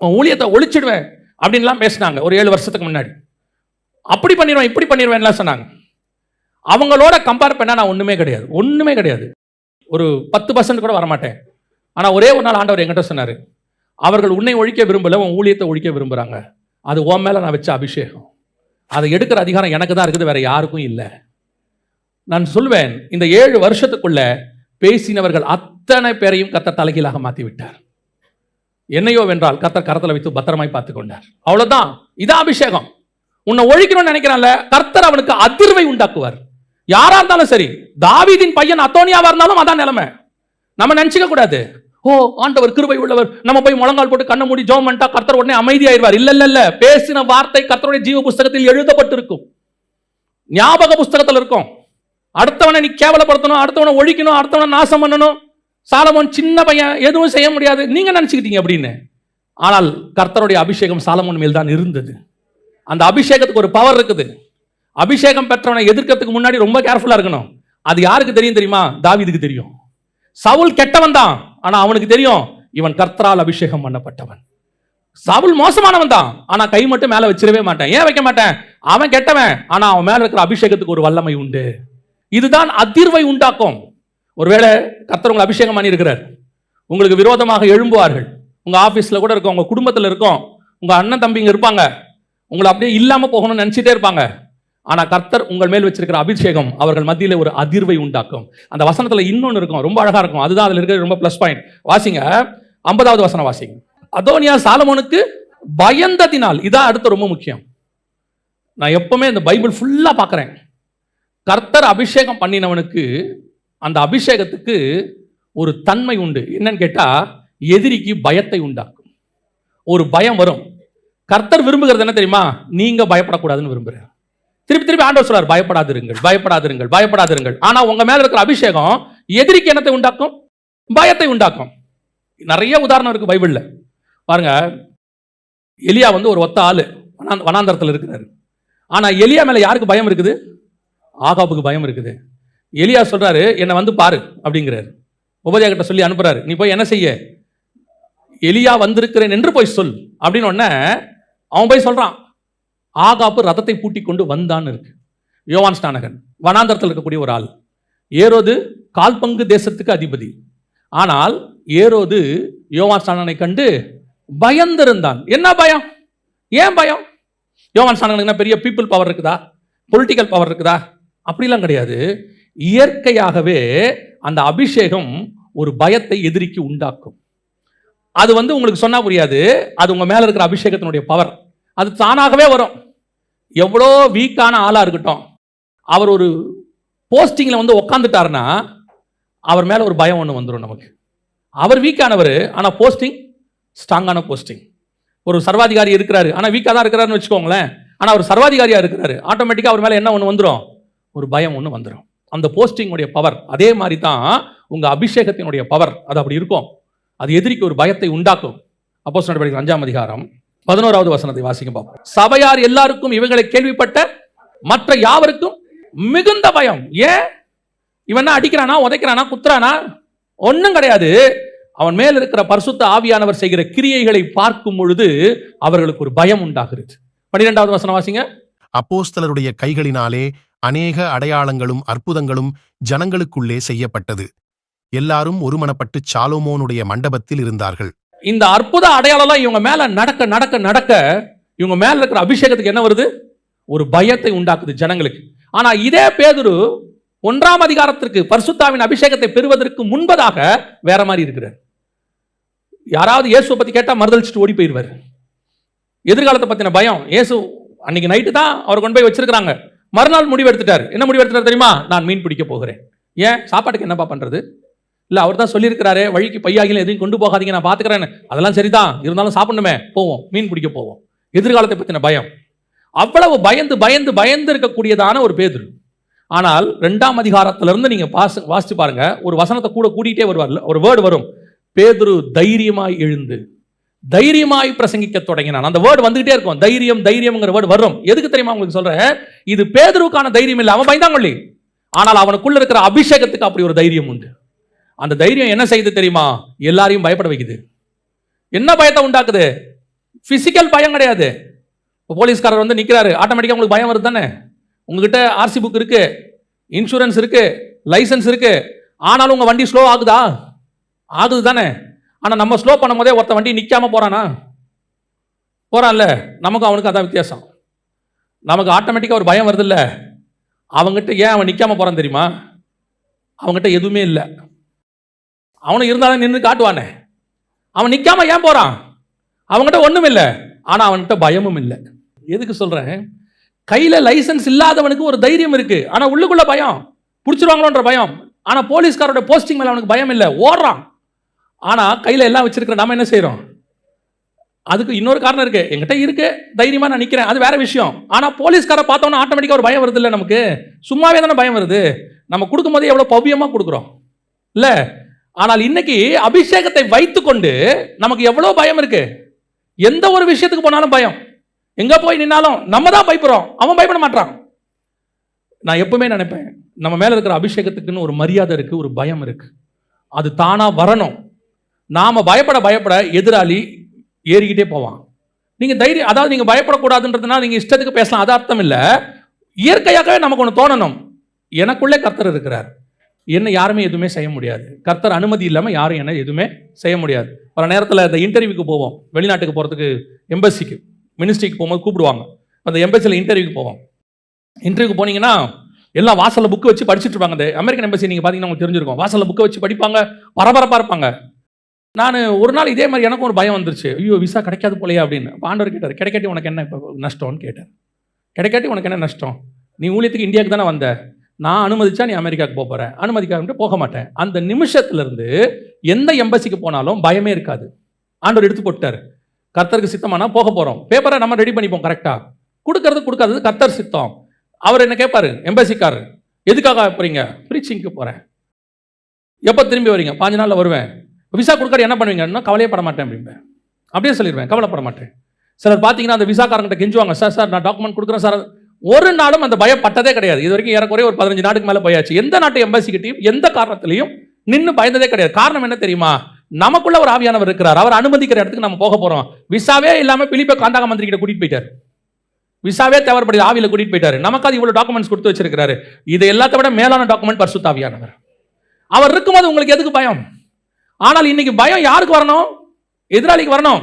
ஊழியத்தை ஒழிச்சிடுவேன் அப்படின்லாம் பேசினாங்க ஒரு 7 வருஷத்துக்கு முன்னாடி. அப்படி பண்ணிடுவேன், இப்படி பண்ணிடுவேன்லாம் சொன்னாங்க. அவங்களோட கம்பேர் பண்ணா நான் ஒண்ணுமே கிடையாது, ஒண்ணுமே கிடையாது. ஒரு 10% கூட வரமாட்டேன். ஆனா ஒரே ஒரு நாள் ஆண்டவர் என்கிட்ட சொன்னாரு, அவர்கள் உன்னை ஒழிக்க விரும்பல, உன் ஊழியத்தை ஒழிக்க விரும்புறாங்க, அது உன் மேல நான் வச்ச அபிஷேகம், அதை எடுக்கிற அதிகாரம் எனக்கு தான் இருக்குது, வேற யாருக்கும் இல்லை. நான் சொல்வேன், இந்த 7 வருஷத்துக்குள்ள பேசினவர்கள் அத்தனை பேரையும் கர்த்தர் தலைகீழாக மாத்தி விட்டார். என்னையோ வென்றால் கர்த்தர் கரத்துல வைத்து பத்திரமாய் பார்த்து கொண்டார். அவ்வளவுதான். இதான் அபிஷேகம். உன்னை ஒழிக்கணும்னு நினைக்கிறான்ல, கர்த்தர் அவனுக்கு அதிர்வை உண்டாக்குவார். யாரா இருந்தாலும் சரி, தாவீதின் பையன் அத்தோனியாவா இருந்தாலும் அதான் நிலைமை. நம்ம நினைச்சுக்க கூடாது, ஓ ஆண்டவர் கிருபை உள்ளவர், நம்ம போய் முழங்கால் போட்டு கண்ண மூடி ஜெபம் பண்ணிட்டா கர்த்தர் உடனே அமைதியாயிருவார். இல்ல இல்ல இல்ல, பேசின வார்த்தை கர்த்தருடைய ஜீவ புஸ்தகத்தில் எழுதப்பட்டிருக்கும், ஞாபக புஸ்தகத்தில் இருக்கும். அடுத்தவனை நீ கேவலப்படுத்தணும், அடுத்தவனை ஒழிக்கணும், அடுத்தவனை நாசம் பண்ணணும். சாலமோன் சின்ன பையன், எதுவும் செய்ய முடியாது நீங்க நினைச்சுக்கிட்டீங்க அப்படின்னு. ஆனால் கர்த்தருடைய அபிஷேகம் சாலமோன் மேல் தான் இருந்தது. அந்த அபிஷேகத்துக்கு ஒரு பவர் இருக்குது. அபிஷேகம் பெற்றவனை எதிர்க்கிறதுக்கு முன்னாடி ரொம்ப கேர்ஃபுல்லா இருக்கணும். அது யாருக்கு தெரியும் தெரியுமா? தாவீதுக்கு தெரியும். சவுல் கெட்டவன் தான், ஆனா அவனுக்கு தெரியும் இவன் கர்த்தரால் அபிஷேகம் பண்ணப்பட்டவன். சவுல் மோசமானவன் தான், ஆனா கை மட்டும் மேல வச்சிடவே மாட்டேன். ஏன் வைக்க மாட்டேன்? அவன் கெட்டவன், ஆனா அவன் மேல இருக்கிற அபிஷேகத்துக்கு ஒரு வல்லமை உண்டு. இதுதான் அதிர்வை உண்டாக்கும். ஒருவேளை கர்த்தர் உங்களை அபிஷேகம் பண்ணி இருக்கிறார், உங்களுக்கு விரோதமாக எழும்புவார்கள். உங்க ஆபீஸ்ல கூட இருக்கும், உங்க குடும்பத்தில் இருக்கும், உங்க அண்ணன் தம்பிங்க இருப்பாங்க, உங்களை அப்படியே இல்லாம போகணும்னு நினைச்சிட்டே இருப்பாங்க. ஆனா கர்த்தர் உங்கள் மேல் வச்சிருக்கிற அபிஷேகம் அவர்கள் மத்தியில ஒரு அதிர்வை உண்டாக்கும். அந்த வசனத்துல இன்னொன்னு இருக்கும், ரொம்ப அழகா இருக்கும். அதுதான் அதுல இருக்கிற ரொம்ப பிளஸ் பாயிண்ட். வாசிங்க 50வது வசனம் வாசிங்க. அதோனியா சாலமோனுக்கு பயந்ததினால், இதான் அடுத்து ரொம்ப முக்கியம். நான் எப்பவுமே இந்த பைபிள் ஃபுல்லா பார்க்கிறேன். கர்த்தர் அபிஷேகம் பண்ணினவனுக்கு அந்த அபிஷேகத்துக்கு ஒரு தன்மை உண்டு. என்னன்னு கேட்டா, எதிரிக்கு பயத்தை உண்டாக்கும். ஒரு பயம் வரும். கர்த்தர் விரும்புகிறது என்ன தெரியுமா? நீங்க பயப்படக்கூடாதுன்னு விரும்புறார். திருப்பி திருப்பி ஆண்டவர் சொல்றார், பயப்படாதிருங்கள், பயப்படாதிருங்கள், பயப்படாதிருங்கள். ஆனா உங்க மேல இருக்கிற அபிஷேகம் எதிரிக்கு என்னத்தை உண்டாக்கும்? பயத்தை உண்டாக்கும். நிறைய உதாரணம் இருக்கு பைபிள்ல. பாருங்க, எலியா ஒரு ஒத்த ஆளு வனாந்தரத்தில் இருக்கிறாரு. ஆனா எலியா மேல யாருக்கு பயம் இருக்குது? ஆகாபுக்கு பயம் இருக்குது. எலியா சொல்றாரு, என்னை பாரு அப்படிங்கிறாரு. உபதேச கிட்ட சொல்லி அனுப்புறாரு, நீ போய் என்ன செய்ய? எலியா வந்திருக்கிறேன் என்று போய் சொல் அப்படின்னு உடனே அவன் போய் சொல்றான். ஆகாபு ரதத்தை பூட்டி கொண்டு வந்தான்னு இருக்கு. யோவான் ஸ்நானகன் வனாந்தரத்தில் இருக்கக்கூடிய ஒரு ஆள். ஏரோது கால்பங்கு தேசத்துக்கு அதிபதி. ஆனால் ஏரோது யோவான் ஸ்நானகனை கண்டு பயந்திருந்தான். என்ன பயம்? ஏன் பயம்? யோவான் ஸ்நானகனுக்கு பெரிய பீப்புள் பவர் இருக்குதா? பொலிட்டிக்கல் பவர் இருக்குதா? அப்படிலாம் கிடையாது. இயற்கையாகவே அந்த அபிஷேகம் ஒரு பயத்தை எதிரிக்கு உண்டாக்கும். அது உங்களுக்கு சொன்னா புரியாது. அது உங்க மேல இருக்கிற அபிஷேகத்தினுடைய பவர். அது தானாகவே வரும். எவ்வளோ வீக்கான ஆளா இருக்கட்டும், அவர் ஒரு போஸ்டிங்ல உட்காந்துட்டாருன்னா அவர் மேல ஒரு பயம் ஒன்று வந்துடும் நமக்கு. அவர் வீக்கானவர், ஆனா போஸ்டிங் ஸ்ட்ராங்கான போஸ்டிங். ஒரு சர்வாதிகாரி இருக்கிறாரு, ஆனா வீக்கா தான் இருக்கிறாருன்னு வச்சுக்கோங்களேன். ஆனா அவர் சர்வாதிகாரியா இருக்கிறாரு, ஆட்டோமேட்டிக்கா அவர் மேல என்ன ஒன்று வந்துடும்? ஒரு பயம் ஒன்று வந்துடும். அந்த போஸ்டிங்குடைய பவர். அதே மாதிரி தான் உங்க அபிஷேகத்தினுடைய பவர். அது அப்படி இருக்கும். அது எதிரிக்கு ஒரு பயத்தை உண்டாக்கும். அப்போஸ்தலர் நடவடிக்கைகள் 5ஆம் அதிகாரம் 11வது வசனத்தை வாசிக்க பார்ப்போம். சபையார் எல்லாருக்கும் இவங்களை கேள்விப்பட்ட மற்ற யாவருக்கும் மிகுந்த பயம். ஏன்? இவன் அடிக்கிறானா, உதைக்கிறானா, குத்துறானா? ஒன்றும் கிடையாது. அவன் மேல் இருக்கிற பரிசுத்த ஆவியானவர் செய்கிற கிரியைகளை பார்க்கும் பொழுது அவர்களுக்கு ஒரு பயம் உண்டாகிறது. 12வது வசனம் வாசிங்க. அப்போஸ்தலருடைய கைகளினாலே அநேக அடையாளங்களும் அற்புதங்களும் ஜனங்களுக்குள்ளே செய்யப்பட்டது. எல்லாரும் ஒருமனப்பட்டு சாலோமோனுடைய மண்டபத்தில் இருந்தார்கள். இந்த அற்புத அடையாளம் இவங்க மேல நடக்க நடக்க நடக்க இவங்க மேல இருக்கிற அபிஷேகத்துக்கு என்ன வருது? ஒரு பயத்தை உண்டாக்குது ஜனங்களுக்கு. ஆனா இதே பேதுரு 1ஆம் அதிகாரத்திற்கு பரிசுத்தாவின் அபிஷேகத்தை பெறுவதற்கு முன்பதாக வேற மாதிரி இருக்கிறார். யாராவது இயேசுவை பத்தி கேட்டா மறுதளிச்சுட்டு ஓடி போயிடுவார். எதிர்காலத்தை பத்தின பயம். இயேசு அன்னைக்கு நைட்டு தான் அவர் கொண்டு போய் வச்சிருக்காங்க. மறுநாள் முடிவு எடுத்துட்டார். என்ன முடிவு எடுத்துட்டார் தெரியுமா? நான் மீன் பிடிக்க போகிறேன். ஏன்? சாப்பாட்டுக்கு என்னப்பா பண்றது? இல்ல, அவர் தான் சொல்லியிருக்கிறாரு, வழிக்கு பையாகில எதையும் கொண்டு போகாதீங்க, நான் பாத்துக்கிறேன்னு. அதெல்லாம் சரிதான், இருந்தாலும் சாப்பிடணுமே, போவோம், மீன் பிடிக்க போவோம். எதிர்காலத்தை பத்தின பயம். அவ்வளவு பயந்து பயந்து பயந்து இருக்கக்கூடியதான ஒரு பேதுரு. ஆனால் 2ஆம் அதிகாரத்திலிருந்து நீங்க வாசிச்சு பாருங்க, ஒரு வசனத்தை கூட கூட்டிகிட்டே வருவார். ஒரு வேர்டு வரும். பேதுரு தைரியமாய் எழுந்து தைரியமாய் பிரசங்கிக்க தொடங்கினான். அந்த வேர்டு வந்துகிட்டே இருக்கும். தைரியம் தைரியம்ங்கிற வேர்டு வரும். எதுக்கு தெரியுமா உங்களுக்கு சொல்றேன்? இது பேதுருவுக்கான தைரியம் இல்லை, அவன் பயந்தாங்கொள்ளி. ஆனால் அவனுக்குள்ள இருக்கிற அபிஷேகத்துக்கு அப்படி ஒரு தைரியம் உண்டு. அந்த தைரியம் என்ன செய்யுது தெரியுமா? எல்லாரையும் பயப்பட வைக்குது. என்ன பயத்தை உண்டாக்குது? பிசிக்கல் பயம் கிடையாது. போலீஸ்காரர் நிற்கிறாரு, ஆட்டோமேட்டிக்காக உங்களுக்கு பயம் வருது தானே? உங்ககிட்ட ஆர்சி புக் இருக்கு, இன்சூரன்ஸ் இருக்கு, லைசன்ஸ் இருக்கு. ஆனாலும் உங்க வண்டி ஸ்லோ ஆகுதா? ஆகுது தானே? ஆனா நம்ம ஸ்லோ பண்ணும் போதே ஒருத்த வண்டி நிக்காம போறானா? போறான்ல. நமக்கு அவனுக்கு அதான் வித்தியாசம். நமக்கு ஆட்டோமேட்டிக்கா ஒரு பயம் வருது இல்ல. அவங்ககிட்ட ஏன் அவன் நிக்காம போறான் தெரியுமா? அவங்ககிட்ட எதுவுமே இல்லை. அவனு இருந்தாலும் நின்று காட்டுவானே. அவன் நிக்காம ஏன் போறான்? அவங்ககிட்ட ஒண்ணும் இல்லை, ஆனா அவன்கிட்ட பயமும் இல்லை. எதுக்கு சொல்றேன்? கையில லைசன்ஸ் இல்லாதவனுக்கு ஒரு தைரியம் இருக்கு, ஆனா உள்ளுக்குள்ள பயம், பிடிச்சிருவாங்களோன்ற பயம். ஆனா போலீஸ்காரோட போஸ்டிங் மேல அவனுக்கு பயம் இல்லை, ஓடுறான். ஆனா கையில எல்லாம் வச்சிருக்கிற நாம என்ன செய்யறோம்? அதுக்கு இன்னொரு காரணம் இருக்கு. என்கிட்ட இருக்கு, தைரியமா நான் நிக்கிறேன், அது வேற விஷயம். ஆனா போலீஸ்காரை பார்த்தோம்னா ஆட்டோமேட்டிக்கா ஒரு பயம் வருது இல்ல நமக்கு? சும்மாவே தானே பயம் வருது. நம்ம கொடுக்கும் போதே எவ்வளவு பவ்யமா கொடுக்குறோம் இல்ல? ஆனால் இன்னைக்கு அபிஷேகத்தை வைத்துக்கொண்டு நமக்கு எவ்வளவு பயம் இருக்கு. எந்த ஒரு விஷயத்துக்கு போனாலும் பயம். எங்க போய் நின்னாலும் நம்ம தான் பயப்படுறோம், அவன் பயப்பட மாட்டான். நான் எப்பவுமே நினைப்பேன், நம்ம மேல இருக்கிற அபிஷேகத்துக்குன்னு ஒரு மரியாதை இருக்கு, ஒரு பயம் இருக்கு. அது தானா வரணும். நாம பயப்பட பயப்பட எதிராளி ஏறிக்கிட்டே போவான். நீங்க தைரியம், அதாவது நீங்க பயப்படக்கூடாதுன்றதுனால நீங்க இஷ்டத்துக்கு பேசலாம், அது அர்த்தம் இல்லை. இயற்கையாகவே நமக்கு ஒன்று தோணணும், எனக்குள்ளே கர்த்தர் இருக்கிறார், என்ன யாருமே எதுவுமே செய்ய முடியாது. கர்த்தர் அனுமதி இல்லாமல் யாரும் என்ன எதுவுமே செய்ய முடியாது. பல நேரத்தில் இந்த இன்டர்வியூக்கு போவோம், வெளிநாட்டுக்கு போகிறதுக்கு, எம்பசிக்கு, மினிஸ்ட்ரிக்கு போகும்போது கூப்பிடுவாங்க. அந்த எம்பசியில் இன்டர்வியூக்கு போவோம். இன்டர்வியூக்கு போனீங்கன்னா எல்லாம் வாசலில் புக்கு வச்சு படிச்சுட்டு இருப்பாங்க. அந்த அமெரிக்கன் எம்பசி நீங்கள் பார்த்தீங்கன்னா உங்களுக்கு தெரிஞ்சிருக்கும். வாசலில் புக்கை வச்சு படிப்பாங்க, பரபரப்பாக இருப்பாங்க. நான் ஒரு நாள் இதே மாதிரி எனக்கும் ஒரு பயம் வந்துருச்சு. ஐயோ விசா கிடைக்காது போலையா அப்படின்னு. ஆண்டவர் கேட்டார், கிடைக்காட்டி உனக்கு என்ன இப்போ நஷ்டம்னு கேட்டார். கிடைக்காட்டி உனக்கு என்ன நஷ்டம்? நீ ஊழியத்துக்கு இந்தியாவுக்கு தானே வந்த, நான் அனுமதிச்சா நீ அமெரிக்காவுக்கு போக போகிறேன், அனுமதிக்காக போக மாட்டேன். அந்த நிமிஷத்துலேருந்து எந்த எம்பசிக்கு போனாலும் பயமே இருக்காது. ஆண்டவர் எடுத்து போட்டார். கர்த்தருக்கு சித்தமானா போக போறோம். பேப்பரை நம்ம ரெடி பண்ணிப்போம் கரெக்டா. கொடுக்காதது கர்த்தர் சித்தம். அவர் என்ன கேட்பாரு, எம்பசிக்காரர், எதுக்காக போறீங்க? ப்ரீச்சிங்க்கு போறேன். எப்போ திரும்பி வரீங்க? 5 நாள்ல வருவேன். விசா கொடுக்காரு என்ன பண்ணுவீங்கன்னா, கவலையப்பட மாட்டேன் அப்படிம்பேன். அப்படியே சொல்லிடுவேன், கவலைப்பட மாட்டேன். சிலர் பார்த்தீங்கன்னா அந்த விசாக்காரங்கிட்ட கெஞ்சுவாங்க, சார் நான் டாக்குமெண்ட் கொடுக்குறேன் சார். ஒரு நாளும் அந்த பயம் பட்டதே கிடையாது. இது வரைக்கும் ஏறக்குறைய ஒரு 15 நாட்டுக்கு மேலே போயாச்சு. எந்த நாட்டு எம்பசிக்கிட்டையும் எந்த காரணத்திலையும் நின்று பயந்ததே கிடையாது. காரணம் என்ன தெரியுமா? நமக்குள்ள ஒரு ஆவியானவர் இருக்கிறார். அவர் அனுமதிக்கிற இடத்துக்கு நம்ம போக போறோம். விசாவே இல்லாம பிலிப்பை காண்டாக மந்திரி கிட்ட கூட்டிட்டு போயிட்டார். விசாவே தேவைப்படுது, ஆவியில கூட்டிட்டு போயிட்டாரு. நமக்காவது இவ்வளவு டாக்குமெண்ட்ஸ் கொடுத்து வச்சிருக்காரு. இது எல்லாத்த விட மேலான டாக்குமெண்ட் பரிசுத்த ஆவியானவர். அவர் இருக்கும்போது உங்களுக்கு எதுக்கு பயம்? ஆனால் இன்னைக்கு பயம் யாருக்கு வரணும்? எதிராளிக்கு வரணும்.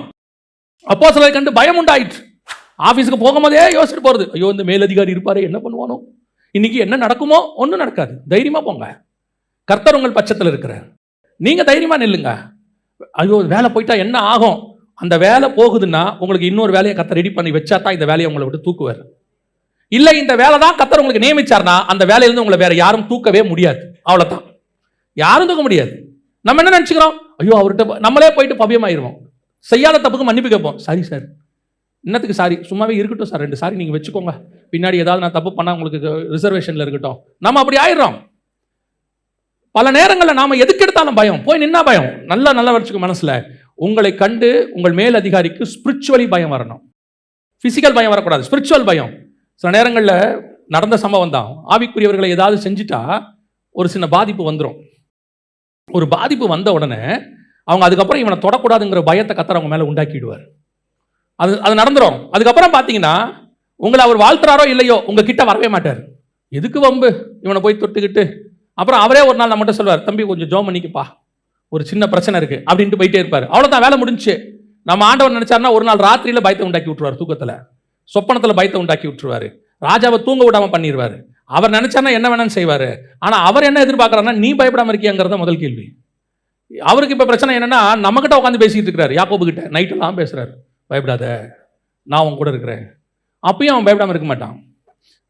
அப்போஸ்தலரை கண்டு பயம் உண்டாயிற்று. ஆபீஸுக்கு போகும்போதே யோசிச்சுட்டு போறது, ஐயோ இந்த மேலதிகாரி இருப்பாரு, என்ன பண்ணுவானோ, இன்னைக்கு என்ன நடக்குமோ? ஒன்றும் நடக்காது. தைரியமா போங்க. கர்த்தர் உங்கள் பட்சத்தில் இருக்கிறார். நீங்க தைரியமா நில்லுங்க. ஐயோ வேலை போயிட்டா என்ன ஆகும்? அந்த வேலை போகுதுன்னா உங்களுக்கு இன்னொரு வேலையை கர்த்தர் ரெடி பண்ணி வச்சா தான் இந்த வேலையை உங்களை விட்டு தூக்குவார். இல்லை இந்த வேலை தான் கர்த்தர் உங்களுக்கு நியமிச்சார்னா அந்த வேலையிலிருந்து உங்களை வேற யாரும் தூக்கவே முடியாது. அவ்வளவுதான், யாரும் தூக்க முடியாது. நம்ம என்ன நினைச்சுக்கிறோம்? ஐயோ அவர்கிட்ட நம்மளே போயிட்டு பவியமாயிருவோம். செய்யாத தப்புக்கு மன்னிப்பு கேட்போம். சாரி சார், இன்னத்துக்கு சாரி, சும்மாவே இருக்கட்டும் சார், 2 சாரி நீங்க வச்சுக்கோங்க, பின்னாடி ஏதாவது நான் தப்பு பண்ணா உங்களுக்கு ரிசர்வேஷன்ல இருக்கட்டும். நம்ம அப்படி ஆயிடுறோம். பல நேரங்களில் நாம எதுக்கு எடுத்தாலும் பயம், போய் நின்னா பயம். நல்லா வச்சுக்க மனசுல. உங்களை கண்டு உங்கள் மேல் அதிகாரிக்கு ஸ்பிரிச்சுவலி பயம் வரணும். பிசிக்கல் பயம் வரக்கூடாது, ஸ்பிரிச்சுவல் பயம். சில நேரங்களில் நடந்த சம்பவம் தான். ஆவிக்குரியவர்களை ஏதாவது செஞ்சுட்டா ஒரு சின்ன பாதிப்பு வந்துடும். ஒரு பாதிப்பு வந்த உடனே அவங்க அதுக்கப்புறம் இவனை தொடக்கூடாதுங்கிற பயத்தை கர்த்தர் அவங்க மேலே உண்டாக்கிடுவார். அது நடந்துடும். அதுக்கப்புறம் பார்த்தீங்கன்னா உங்களை அவர் வாழ்த்துறாரோ இல்லையோ உங்க கிட்ட வரவே மாட்டார். எதுக்கு வம்பு இவனை போய் தொட்டுக்கிட்டு. அப்புறம் அவரே ஒரு நாள் நம்மகிட்ட சொல்வார், தம்பி கொஞ்சம் ஜோம் பண்ணிக்கப்பா, ஒரு சின்ன பிரச்சனை இருக்கு அப்படின்ட்டு போயிட்டே இருப்பார். அவ்வளோதான், வேலை முடிஞ்சு. நம்ம ஆண்டவர் நினைச்சாருன்னா ஒரு நாள் ராத்திரியில பயத்தை உண்டாக்கி விட்டுருவார். தூக்கத்தில் சொப்பனத்தில் பயத்தை உண்டாக்கி விட்டுருவாரு. ராஜாவை தூங்க விடாம பண்ணிடுவாரு. அவர் நினைச்சாருன்னா என்ன வேணாலும் செய்வாரு. ஆனா அவர் என்ன எதிர்பார்க்கறாருன்னா நீ பயப்படாம இருக்கியாங்கிறத முதல் கேள்வி. அவருக்கு இப்ப பிரச்சனை என்னன்னா நம்ம கிட்ட உட்காந்து பேசிட்டு இருக்கிறாரு. யாக்கோபு கிட்ட நைட் எல்லாம் பேசுறாரு, பயப்படாத நான் உன் கூட இருக்கிறேன். அப்பயும் அவன் பயப்படாம இருக்க மாட்டான்.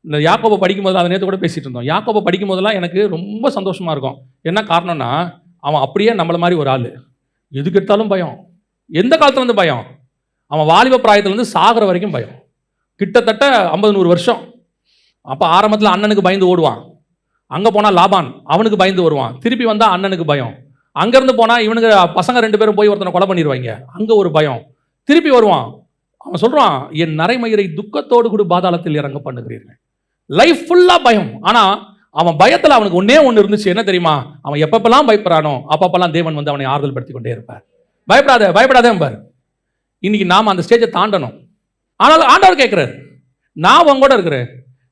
இந்த யாக்கோபை படிக்கும் போது அதை நேற்று கூட பேசிட்டு இருந்தோம். யாக்கோபை படிக்கும் போதெல்லாம் எனக்கு ரொம்ப சந்தோஷமா இருக்கும். என்ன காரணம்னா அவன் அப்படியே நம்மள மாதிரி ஒரு ஆள். எதுக்கு எடுத்தாலும் பயம். எந்த காலத்துல இருந்து பயம்? அவன் வாலிப பிராயத்திலேருந்து சாகிற வரைக்கும் பயம். கிட்டத்தட்ட 50-100 வருஷம். அப்போ ஆரம்பத்தில் அண்ணனுக்கு பயந்து ஓடுவான். அங்கே போனால் லாபான் அவனுக்கு பயந்து வருவான். திருப்பி வந்தால் அண்ணனுக்கு பயம். அங்கேருந்து போனால் இவனுக்கு பசங்க 2 பேரும் போய் ஒருத்தனை கொலை பண்ணிடுவாங்க. அங்கே ஒரு பயம். திருப்பி வருவான். அவன் சொல்கிறான், என் நரைமயிரை துக்கத்தோடு கூட பாதாளத்தில் இறங்க பண்ணுகிறீர்கள். லைஃப் ஃபுல்லாக பயம். ஆனால் அவன் பயத்தில் அவனுக்கு ஒன்று இருந்துச்சு. என்ன தெரியுமா? அவன் எப்பப்பெல்லாம் பயப்படுறானோ அப்பப்பெல்லாம் தேவன் வந்து அவனை ஆறுதல் படுத்தி கொண்டே இருப்பார். பயப்படாதே பார். இன்னைக்கு நாம் அந்த ஸ்டேஜை தாண்டணும். ஆனால் ஆண்டவர் கேட்கிறார், நான் உன் கூட இருக்கிறேன்.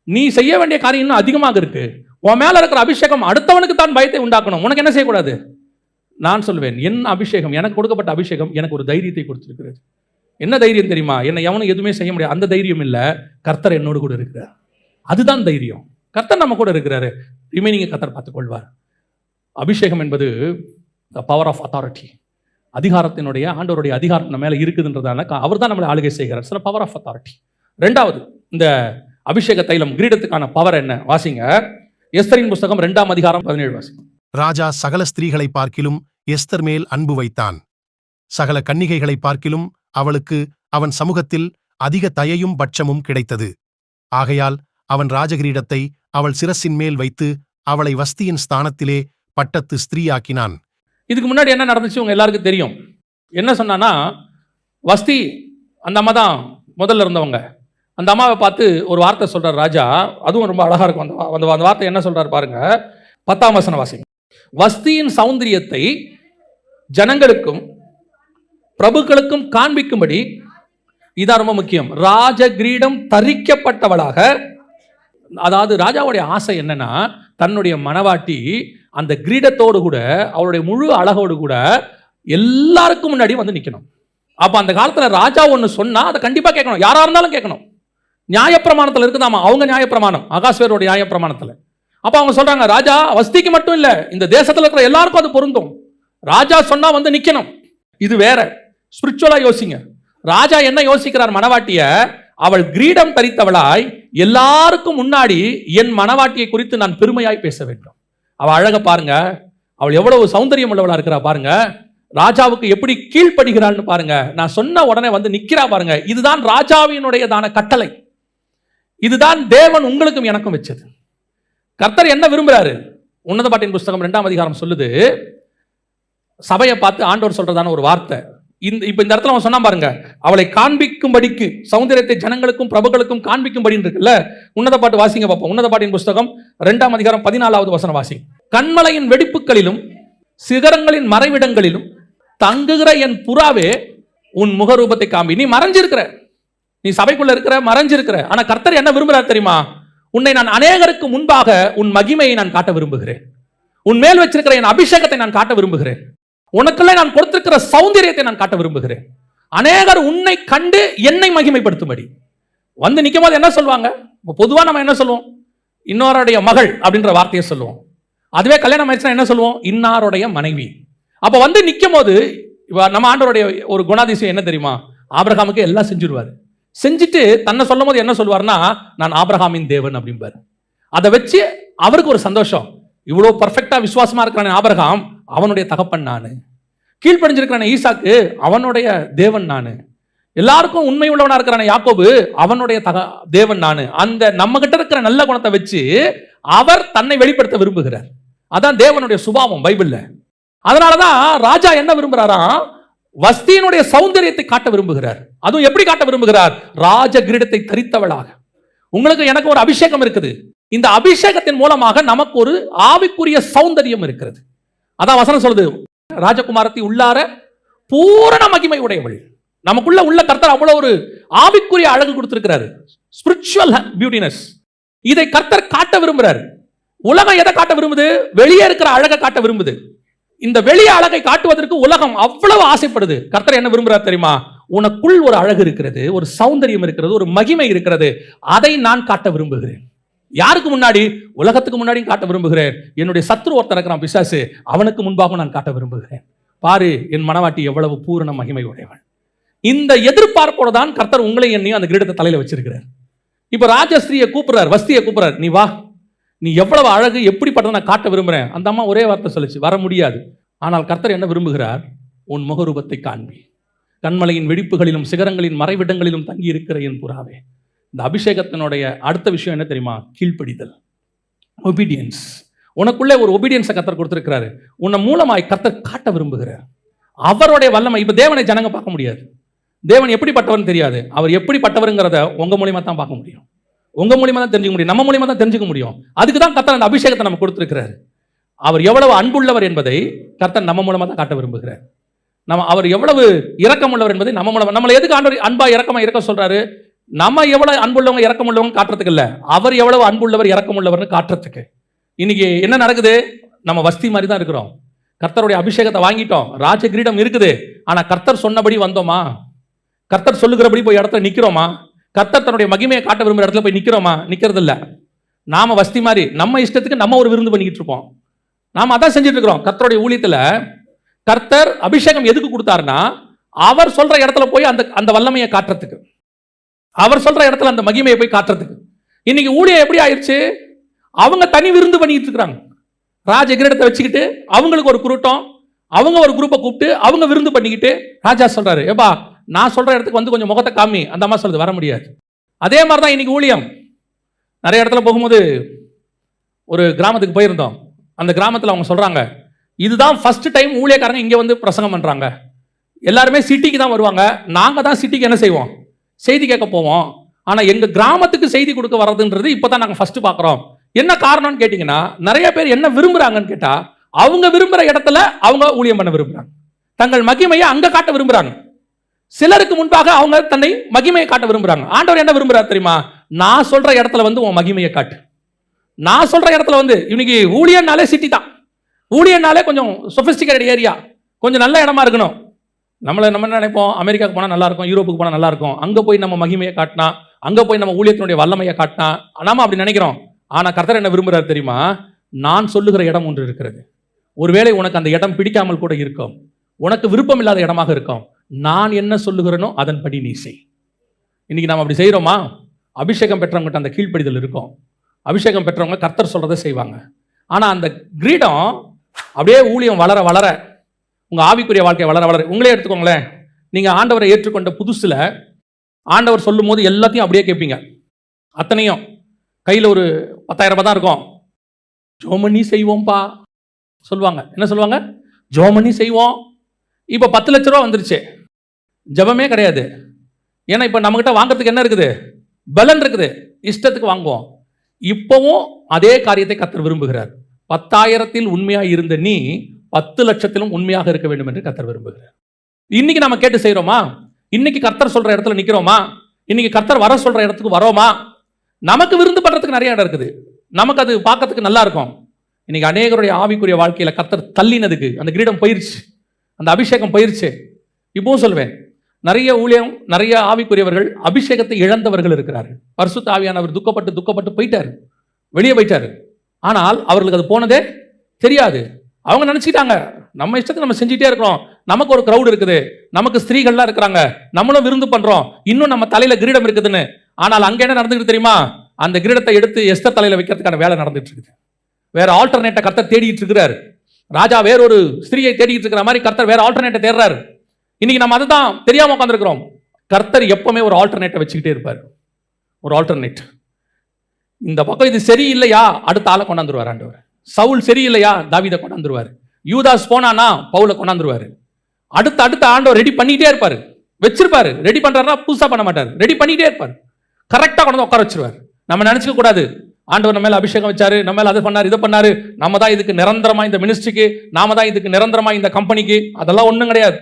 நீ செய்ய வேண்டிய காரியம் இன்னும் அதிகமாக இருக்கு. உன் மேல இருக்கிற அபிஷேகம் அடுத்தவனுக்கு தான் பயத்தை உண்டாக்கணும். உனக்கு என்ன செய்யக்கூடாது? நான் சொல்லுவேன், என் அபிஷேகம், எனக்கு கொடுக்கப்பட்ட அபிஷேகம் எனக்கு ஒரு தைரியத்தை கொடுத்திருக்கிறது. என்ன தைரியம் தெரியுமா? என்னை எவனும் எதுவுமே செய்ய முடியாது. அந்த தைரியம் இல்லை, கர்த்தர் என்னோடு கூட இருக்கிறார். அதுதான் தைரியம். கர்த்தர் நம்ம கூட இருக்கிறாரு. ரிமைனிங் கர்த்தர் பார்த்துக் கொள்வார். அபிஷேகம் என்பது த பவர் ஆஃப் அத்தாரிட்டி. அதிகாரத்தினுடைய ஆண்டவருடைய அதிகாரம் நம்ம மேலே இருக்குதுன்றதால அவர் தான் நம்மளை ஆளுகை செய்கிறார். சில பவர் ஆஃப் அத்தாரிட்டி. 2வது, இந்த அபிஷேக தைலம் கிரீடத்துக்கான பவர் என்ன? வாசிங்க, எஸ்தரின் புஸ்தகம் 2ஆம் அதிகாரம் 17 வாசிங்க. ராஜா சகல ஸ்திரீகளை பார்க்கிலும் எஸ்தர் மேல் அன்பு வைத்தான். சகல கன்னிகைகளை பார்க்கிலும் அவளுக்கு அவன் சமூகத்தில் அதிக தயையும் பட்சமும் கிடைத்தது. ஆகையால் அவன் ராஜகிரீடத்தை அவள் சிரசின் மேல் வைத்து அவளை வஸ்தியின் ஸ்தானத்திலே பட்டத்து ஸ்திரீயாக்கினான். இதுக்கு முன்னாடி என்ன நடந்துச்சு உங்க எல்லாருக்கும் தெரியும். என்ன சொன்னான்னா, வஸ்தி அந்த அம்மா தான் முதல்ல இருந்தவங்க. அந்த அம்மாவை பார்த்து ஒரு வார்த்தை சொல்றார் ராஜா. அதுவும் ரொம்ப அழகா இருக்கும். அந்த வார்த்தை என்ன சொல்றாரு பாருங்க. 10ஆம் வசனம் வாசிங்க. வஸ்தியின் சௌந்தரியத்தை ஜனங்களுக்கும் பிரபுக்களுக்கும் காண்பிக்கும்படி, இதான் ரொம்ப முக்கியம், ராஜ கிரீடம் தரிக்கப்பட்டவளாக. அதாவது ராஜாவுடைய ஆசை என்னன்னா, தன்னுடைய மணவாட்டி அந்த கிரீடத்தோடு கூட அவருடைய முழு அழகோடு கூட எல்லாருக்கும் முன்னாடி வந்து நிற்கணும். அப்ப அந்த காலத்துல ராஜா ஒன்று சொன்னா அதை கண்டிப்பா கேட்கணும். யாரா இருந்தாலும் கேட்கணும். நியாயப்பிரமாணத்தில் இருக்குதாமா, அவங்க நியாயப்பிரமாணம், அகாஸ்வேரோட நியாயப்பிரமாணத்தில். அப்ப அவங்க சொல்றாங்க, ராஜா வஸ்திக்கு மட்டும் இல்ல, இந்த தேசத்துல இருக்கிற எல்லாருக்கும் அது பொருந்தும். ராஜா சொன்னா வந்து நிக்கணும். இது வேற. ஸ்பிரிச்சுவலா யோசிங்க. ராஜா என்ன யோசிக்கிறார்? மணவாட்டிய அவள் கிரீடம் தரித்தவளாய் எல்லாருக்கும் முன்னாடி என் மணவாட்டியை குறித்து நான் பெருமையாய் பேச வேண்டும். அவள் அழக பாருங்க, அவள் எவ்வளவு சௌந்தரியம் உள்ளவளா இருக்கிறா பாருங்க. ராஜாவுக்கு எப்படி கீழ்ப்படுகிறாள்னு பாருங்க. நான் சொன்ன உடனே வந்து நிக்கிறா பாருங்க. இதுதான் ராஜாவினுடையதான கட்டளை. இதுதான் தேவன் உங்களுக்கும் எனக்கும் வச்சது. கர்த்தர் என்ன விரும்புறாரு? உன்னத பாட்டின் புஸ்தகம் 2ஆம் அதிகாரம் சொல்லுது, சபையை பார்த்து ஆண்டவர் சொல்றதான ஒரு வார்த்தை. இப்ப இந்த இடத்துல அவன் சொன்னா பாருங்க, அவளை காண்பிக்கும்படிக்கு, சௌந்தரியத்தை ஜனங்களுக்கும் பிரபுக்களுக்கும் காண்பிக்கும்படி இருக்குல்ல. உன்னத பாட்டு வாசிங்க பார்ப்போம். உன்னத பாட்டின் புஸ்தகம் 2ஆம் அதிகாரம் 14வது வசனம் வாசிங்க. கண்மலையின் வெடிப்புகளிலும் சிகரங்களின் மறைவிடங்களிலும் தங்குகிற என் புறாவே உன் முகரூபத்தை காண்பி. நீ மறைஞ்சிருக்கிற, நீ சபைக்குள்ள இருக்கிற, மறைஞ்சிருக்கிற. ஆனா கர்த்தர் என்ன விரும்புறார் தெரியுமா? உன்னை நான் அநேகருக்கு முன்பாக உன் மகிமையை நான் காட்ட விரும்புகிறேன். உன் மேல் வச்சிருக்கிற என் அபிஷேகத்தை நான் காட்ட விரும்புகிறேன். உனக்குள்ள நான் கொடுத்திருக்கிற சௌந்தரியத்தை நான் காட்ட விரும்புகிறேன். அநேகர் உன்னை கண்டு என்னை மகிமைப்படுத்தும்படி வந்து நிற்கும் போது என்ன சொல்லுவாங்க? பொதுவா நம்ம என்ன சொல்லுவோம்? இன்னொருடைய மகள் அப்படின்ற வார்த்தையை சொல்லுவோம். அதுவே கல்யாணம் ஆயிடுச்சுன்னா என்ன சொல்லுவோம்? இன்னாருடைய மனைவி. அப்ப வந்து நிற்கும் போது நம்ம ஆண்டவருடைய ஒரு குணாதிசயம் என்ன தெரியுமா? ஆபிரகாமுக்கு எல்லாம் செஞ்சிருவாரு. செஞ்சுட்டு தன்னை சொல்லும் போது என்ன சொல்லுவார்னா, நான் ஆபிரகாமின் தேவன் அப்படிம்பாரு. அதை வச்சு அவருக்கு ஒரு சந்தோஷம். இவ்வளவு பர்ஃபெக்டா விசுவாசமா இருக்கிறானே ஆபிரகாம், அவனுடைய தகப்பன் நானு. கீழ்ப்படிஞ்சிருக்கிறானே ஈசாக்கு, அவனுடைய தேவன் நானு. எல்லாருக்கும் உண்மை உள்ளவனா இருக்கிறானே யாக்கோபு, அவனுடைய தேவன் நானு. அந்த நம்ம கிட்ட இருக்கிற நல்ல குணத்தை வச்சு அவர் தன்னை வெளிப்படுத்த விரும்புகிறார். அதான் தேவனுடைய சுபாவம் பைபிள்ல. அதனாலதான் ராஜா என்ன விரும்புறாரா? வஸ்தியினுடைய சௌந்தரியத்தை காட்ட விரும்புகிறார். அதுவும் எப்படி காட்ட விரும்புகிறார்? ராஜ கிரீடத்தை தரித்தவளாக. உங்களுக்கு எனக்கு ஒரு அபிஷேகம் இருக்குது. இந்த அபிஷேகத்தின் மூலமாக நமக்கு ஒரு ஆவிக்குரிய சௌந்தரியம் இருக்கிறது. அதான் வசனம் சொல்லுது, ராஜகுமாரத்தை உள்ளார பூரண மகிமை உடையவள். நமக்குள்ள உள்ள கர்த்தர் அவ்வளவு ஒரு ஆவிக்குரிய அழகு கொடுத்திருக்கிறாரு, ஸ்பிரிச்சுவல் பியூட்டினஸ். இதை கர்த்தர் காட்ட விரும்புறாரு. உலகம் எதை காட்ட விரும்புது? வெளியே இருக்கிற அழகை காட்ட விரும்புது. இந்த வெளிய அழகை காட்டுவதற்கு உலகம் அவ்வளவு ஆசைப்படுது. கர்த்தர் என்ன விரும்புறார் தெரியுமா? உனக்குள் ஒரு அழகு இருக்கிறது, ஒரு சௌந்தரியம் இருக்கிறது, ஒரு மகிமை இருக்கிறது. அதை நான் காட்ட விரும்புகிறேன். யாருக்கு முன்னாடி? உலகத்துக்கு முன்னாடியும் காட்ட விரும்புகிறேன். என்னுடைய சத்ரு ஒருத்தர் இருக்கிறான் பிசாசு, அவனுக்கு முன்பாக நான் காட்ட விரும்புகிறேன். பாரு என் மனவாட்டி எவ்வளவு பூரண மகிமை உடையவன். இந்த எதிர்பார்ப்போட தான் கர்த்தர் உங்களை என்னையும் அந்த கிரீடத்தை தலையில வச்சிருக்கிறார். இப்ப ராஜஸ்திரியை கூப்பிடுறார், வஸ்தியை கூப்பிடுறார், நீ வா, நீ எவ்வளவு அழகு, எப்படிப்பட்டதை நான் காட்ட விரும்புறேன். அந்த அம்மா ஒரே வார்த்தை சொல்லிச்சு, வர முடியாது. ஆனால் கர்த்தர் என்ன விரும்புகிறார்? உன் முகரூபத்தை காண்பி. கண்மலையின் வெடிப்புகளிலும் சிகரங்களின் மறைவிடங்களிலும் தங்கி இருக்கிற என் புறாவே. இந்த அபிஷேகத்தினுடைய அடுத்த விஷயம் என்ன தெரியுமா? கீழ்ப்படிதல், ஒபீடியன்ஸ். உனக்குள்ளே ஒரு ஒபீடியன்ஸை கர்த்தர் கொடுத்திருக்கிறாரு. உன்னை மூலமாய் கர்த்தர் காட்ட விரும்புகிறார் அவருடைய வல்லமை. இப்ப தேவனை ஜனங்க பார்க்க முடியாது. தேவன் எப்படிப்பட்டவர்னு தெரியாது. அவர் எப்படிப்பட்டவருங்கிறத உங்க மூலியமா தான் பார்க்க முடியும். உங்க மூலியமா தான் தெரிஞ்சுக்க முடியும். நம்ம மூலியமா தான் தெரிஞ்சுக்க முடியும். அதுக்கு தான் கர்த்தர் அந்த அபிஷேகத்தை நம்ம கொடுத்திருக்கிறாரு. அவர் எவ்வளவு அன்புள்ளவர் என்பதை கர்த்தர் நம்ம மூலமா தான் காட்ட விரும்புகிறார். அவர் எவ்வளவு இரக்கம் உள்ளவர் என்பதை நம்ம மூலமா. நம்மளை எதுக்கு ஆண்டவர் அன்பா இரக்கமா இருக்க சொல்றாரு? நம்ம எவ்வளவு அன்புள்ளவங்க இரக்கம் உள்ளவங்க காட்டுறதுக்கு இல்ல, அவர் எவ்வளவு அன்புள்ளவர் இரக்கம் உள்ளவர்னு காட்டுறதுக்கு. இன்னைக்கு என்ன நடக்குது? நம்ம வஸ்தி மாதிரி தான் இருக்கிறோம். கர்த்தருடைய அபிஷேகத்தை வாங்கிட்டோம், ராஜ கிரீடம் இருக்குது. ஆனா கர்த்தர் சொன்னபடி வந்தோமா? கர்த்தர் சொல்லுகிறபடி போய் இடத்துல நிக்கிறோமா? கர்த்தர் தன்னுடைய மகிமையை காட்ட விரும்புற இடத்துல போய் நிக்கிறோமா? நிக்கிறது இல்ல. நாம வஸ்தி மாதிரி நம்ம இஷ்டத்துக்கு நம்ம ஒரு விருந்து பண்ணிக்கிட்டு இருப்போம். நாம அதான் செஞ்சுட்டு இருக்கிறோம். கர்த்தருடைய ஊழியத்துல கர்த்தர் அபிஷேகம் எதுக்கு கொடுத்தாருன்னா, அவர் சொல்ற இடத்துல போய் அந்த அந்த வல்லமையை காட்டுறதுக்கு, அவர் சொல்ற இடத்துல அந்த மகிமையை போய் காட்டுறதுக்கு. இன்னைக்கு ஊழியம் எப்படி ஆயிடுச்சு? அவங்க தனி விருந்து பண்ணிட்டு இருக்காங்க. ராஜ கிரீடத்தை வச்சுக்கிட்டு அவங்களுக்கு ஒரு கூட்டம், அவங்க ஒரு குரூப்பை கூப்பிட்டு அவங்க விருந்து பண்ணிக்கிட்டு, ராஜா சொல்றாரு, ஏப்பா நான் சொல்ற இடத்துக்கு வந்து கொஞ்சம் முகத்தை காமி. அந்த அம்மா சொல்லுது, வர முடியாது. அதே மாதிரி தான் இன்னைக்கு ஊழியம். நிறைய இடத்துல போகும்போது ஒரு கிராமத்துக்கு போயிருந்தோம். அந்த கிராமத்தில் அவங்க சொல்றாங்க, இதுதான் ஃபர்ஸ்ட் டைம் ஊழியக்காரங்க இங்கே வந்து பிரசங்கம் பண்றாங்க. எல்லாருமே சிட்டிக்கு தான் வருவாங்க. நாங்கள் தான் சிட்டிக்கு என்ன செய்வோம்? செய்தி கேட்க போவோம். ஆனால் எங்கள் கிராமத்துக்கு செய்தி கொடுக்க வர்றதுன்றது இப்போ தான் நாங்கள் ஃபர்ஸ்ட் பார்க்குறோம். என்ன காரணம்னு கேட்டிங்கன்னா, நிறைய பேர் என்ன விரும்புகிறாங்கன்னு கேட்டால், அவங்க விரும்புகிற இடத்துல அவங்க ஊழியம் பண்ண விரும்புகிறாங்க. தங்கள் மகிமையை அங்கே காட்ட விரும்புகிறாங்க. சிலருக்கு முன்பாக அவங்க தன்னை மகிமையை காட்ட விரும்புகிறாங்க. ஆண்டவர் என்ன விரும்புகிறார் தெரியுமா? நான் சொல்கிற இடத்துல வந்து உன் மகிமையை காட்டு. நான் சொல்கிற இடத்துல வந்து, இன்னைக்கு ஊழியனாலே சிட்டி தான். ஊழியனாலே கொஞ்சம் சொபிஸ்டிகேட்டட் ஏரியா, கொஞ்சம் நல்ல இடமா இருக்கணும். நம்ம நினைப்போம், அமெரிக்காவுக்கு போனால் நல்லா இருக்கும், யூரோப்புக்கு போனால் நல்லா இருக்கும், அங்கே போய் நம்ம மகிமையை காட்டினா, அங்கே போய் நம்ம ஊழியத்தினுடைய வல்லமையை காட்டினா, நாம அப்படி நினைக்கிறோம். ஆனால் கர்த்தர் என்ன விரும்புகிறார் தெரியுமா? நான் சொல்லுகிற இடம் ஒன்று இருக்கிறது. ஒருவேளை உனக்கு அந்த இடம் பிடிக்காமல் கூட இருக்கும், உனக்கு விருப்பம் இல்லாத இடமாக இருக்கும். நான் என்ன சொல்லுகிறேனோ அதன்படி நீ செய். இன்னைக்கு நாம் அப்படி செய்கிறோமா? அபிஷேகம் பெற்றவங்ககிட்ட அந்த கீழ்ப்படிதல் இருக்கும். அபிஷேகம் பெற்றவங்க கர்த்தர் சொல்றதை செய்வாங்க. ஆனால் அந்த கிரீடம் அப்படியே ஊழியம் வளர வளர உங்க ஆவிக்குரிய வாழ்க்கை வளர வளர உங்களே எடுத்துக்கோங்களேன். நீங்க ஆண்டவரை ஏற்றுக்கொண்ட புதுசுல ஆண்டவர் சொல்லும் போது எல்லாத்தையும் அப்படியே கேட்பீங்க. அத்தனையும் கையில் ஒரு 10,000 ரூபாய் தான் இருக்கும். ஜோமனி செய்வோம்பா சொல்லுவாங்க. என்ன சொல்லுவாங்க? ஜோமனி செய்வோம். இப்போ 10 லட்ச ரூபா வந்துருச்சு, ஜபமே கிடையாது. ஏன்னா இப்போ நம்மகிட்ட வாங்குறதுக்கு என்ன இருக்குது? பலன் இருக்குது, இஷ்டத்துக்கு வாங்குவோம். இப்போவும் அதே காரியத்தை கர்த்தர் விரும்புகிறார். 10,000 உண்மையாக இருந்த நீ 10 லட்சத்திலும் உண்மையாக இருக்க வேண்டும் என்று கர்த்தர் விரும்புகிறார். இன்னைக்கு நம்ம கேட்டு செய்யறோமா? இன்னைக்கு கர்த்தர் சொல்ற இடத்துல நிக்கிறோமா? இன்னைக்கு கர்த்தர் வர சொல்ற இடத்துக்கு வரோமா? நமக்கு விருந்து பண்றதுக்கு நிறைய இடம் இருக்குது, நமக்கு அது பார்க்கறதுக்கு நல்லா இருக்கும். இன்னைக்கு அநேகருடைய ஆவிக்குரிய வாழ்க்கையில கர்த்தர் தள்ளினதுக்கு அந்த கிரீடம் போயிருச்சு, அந்த அபிஷேகம் போயிருச்சு. இப்பவும் சொல்வேன், நிறைய ஊழியம், நிறைய ஆவிக்குரியவர்கள் அபிஷேகத்தை இழந்தவர்கள் இருக்கிறார்கள். பரிசுத்த ஆவியானவர் துக்கப்பட்டு போயிட்டாரு, வெளியே போயிட்டாரு. ஆனால் அவர்களுக்கு அது போனதே தெரியாது. அவங்க நினைச்சிட்டாங்க நம்ம இஷ்டத்துக்கு நம்ம செஞ்சுட்டே இருக்கிறோம், நமக்கு ஒரு கிரௌட் இருக்குது, நமக்கு ஸ்திரீகள்லாம் இருக்கிறாங்க, நம்மளும் விருந்து பண்றோம், இன்னும் நம்ம தலையில கிரீடம் இருக்குதுன்னு. ஆனால் அங்க என்ன நடந்துட்டு தெரியுமா? அந்த கிரீடத்தை எடுத்து எஸ்தர் தலையில வைக்கிறதுக்கான வேலை நடந்துட்டு இருக்குது. வேற ஆல்டர்னேட்டை கர்த்தர் தேடிட்டு இருக்கிறார். ராஜா வேறொரு ஸ்திரீயை தேடிட்டு இருக்கிற மாதிரி கர்த்தர் வேற ஆல்டர்னேட்டை தேடுறாரு. இன்னைக்கு நம்ம அதுதான் தெரியாம உட்காந்துருக்கிறோம். கர்த்தர் எப்பவுமே ஒரு ஆல்டர்னேட்டை வச்சுக்கிட்டே இருப்பார். ஒரு ஆல்டர்னேட். இந்த பக்கம் இது சரியில்லையா, அடுத்த ஆளை கொண்டாந்துருவார் ஆண்டவர். சவுல் சரியில்லையா, தாவீதை கொண்டாந்துருவார். யூதாஸ் போனானா பவுலை கொண்டாந்துருவாரு. அடுத்த ஆண்டவர் ரெடி பண்ணிட்டே இருப்பாரு, வச்சிருப்பாரு. ரெடி பண்றாருன்னா புதுசா பண்ண மாட்டாரு, ரெடி பண்ணிட்டே இருப்பாரு. கரெக்டா கொண்டு உட்கார வச்சிருவார். நம்ம நினைச்சுக்க கூடாது ஆண்டவர் நம்ம மேல அபிஷேகம் வச்சாரு, நம்ம மேல அதை பண்ணாரு, இதை பண்ணாரு, நம்ம தான் இதுக்கு நிரந்தரமா இந்த மினிஸ்ட்ரிக்கு, நாம தான் இதுக்கு நிரந்தரமா இந்த கம்பெனிக்கு. அதெல்லாம் ஒண்ணும் கிடையாது.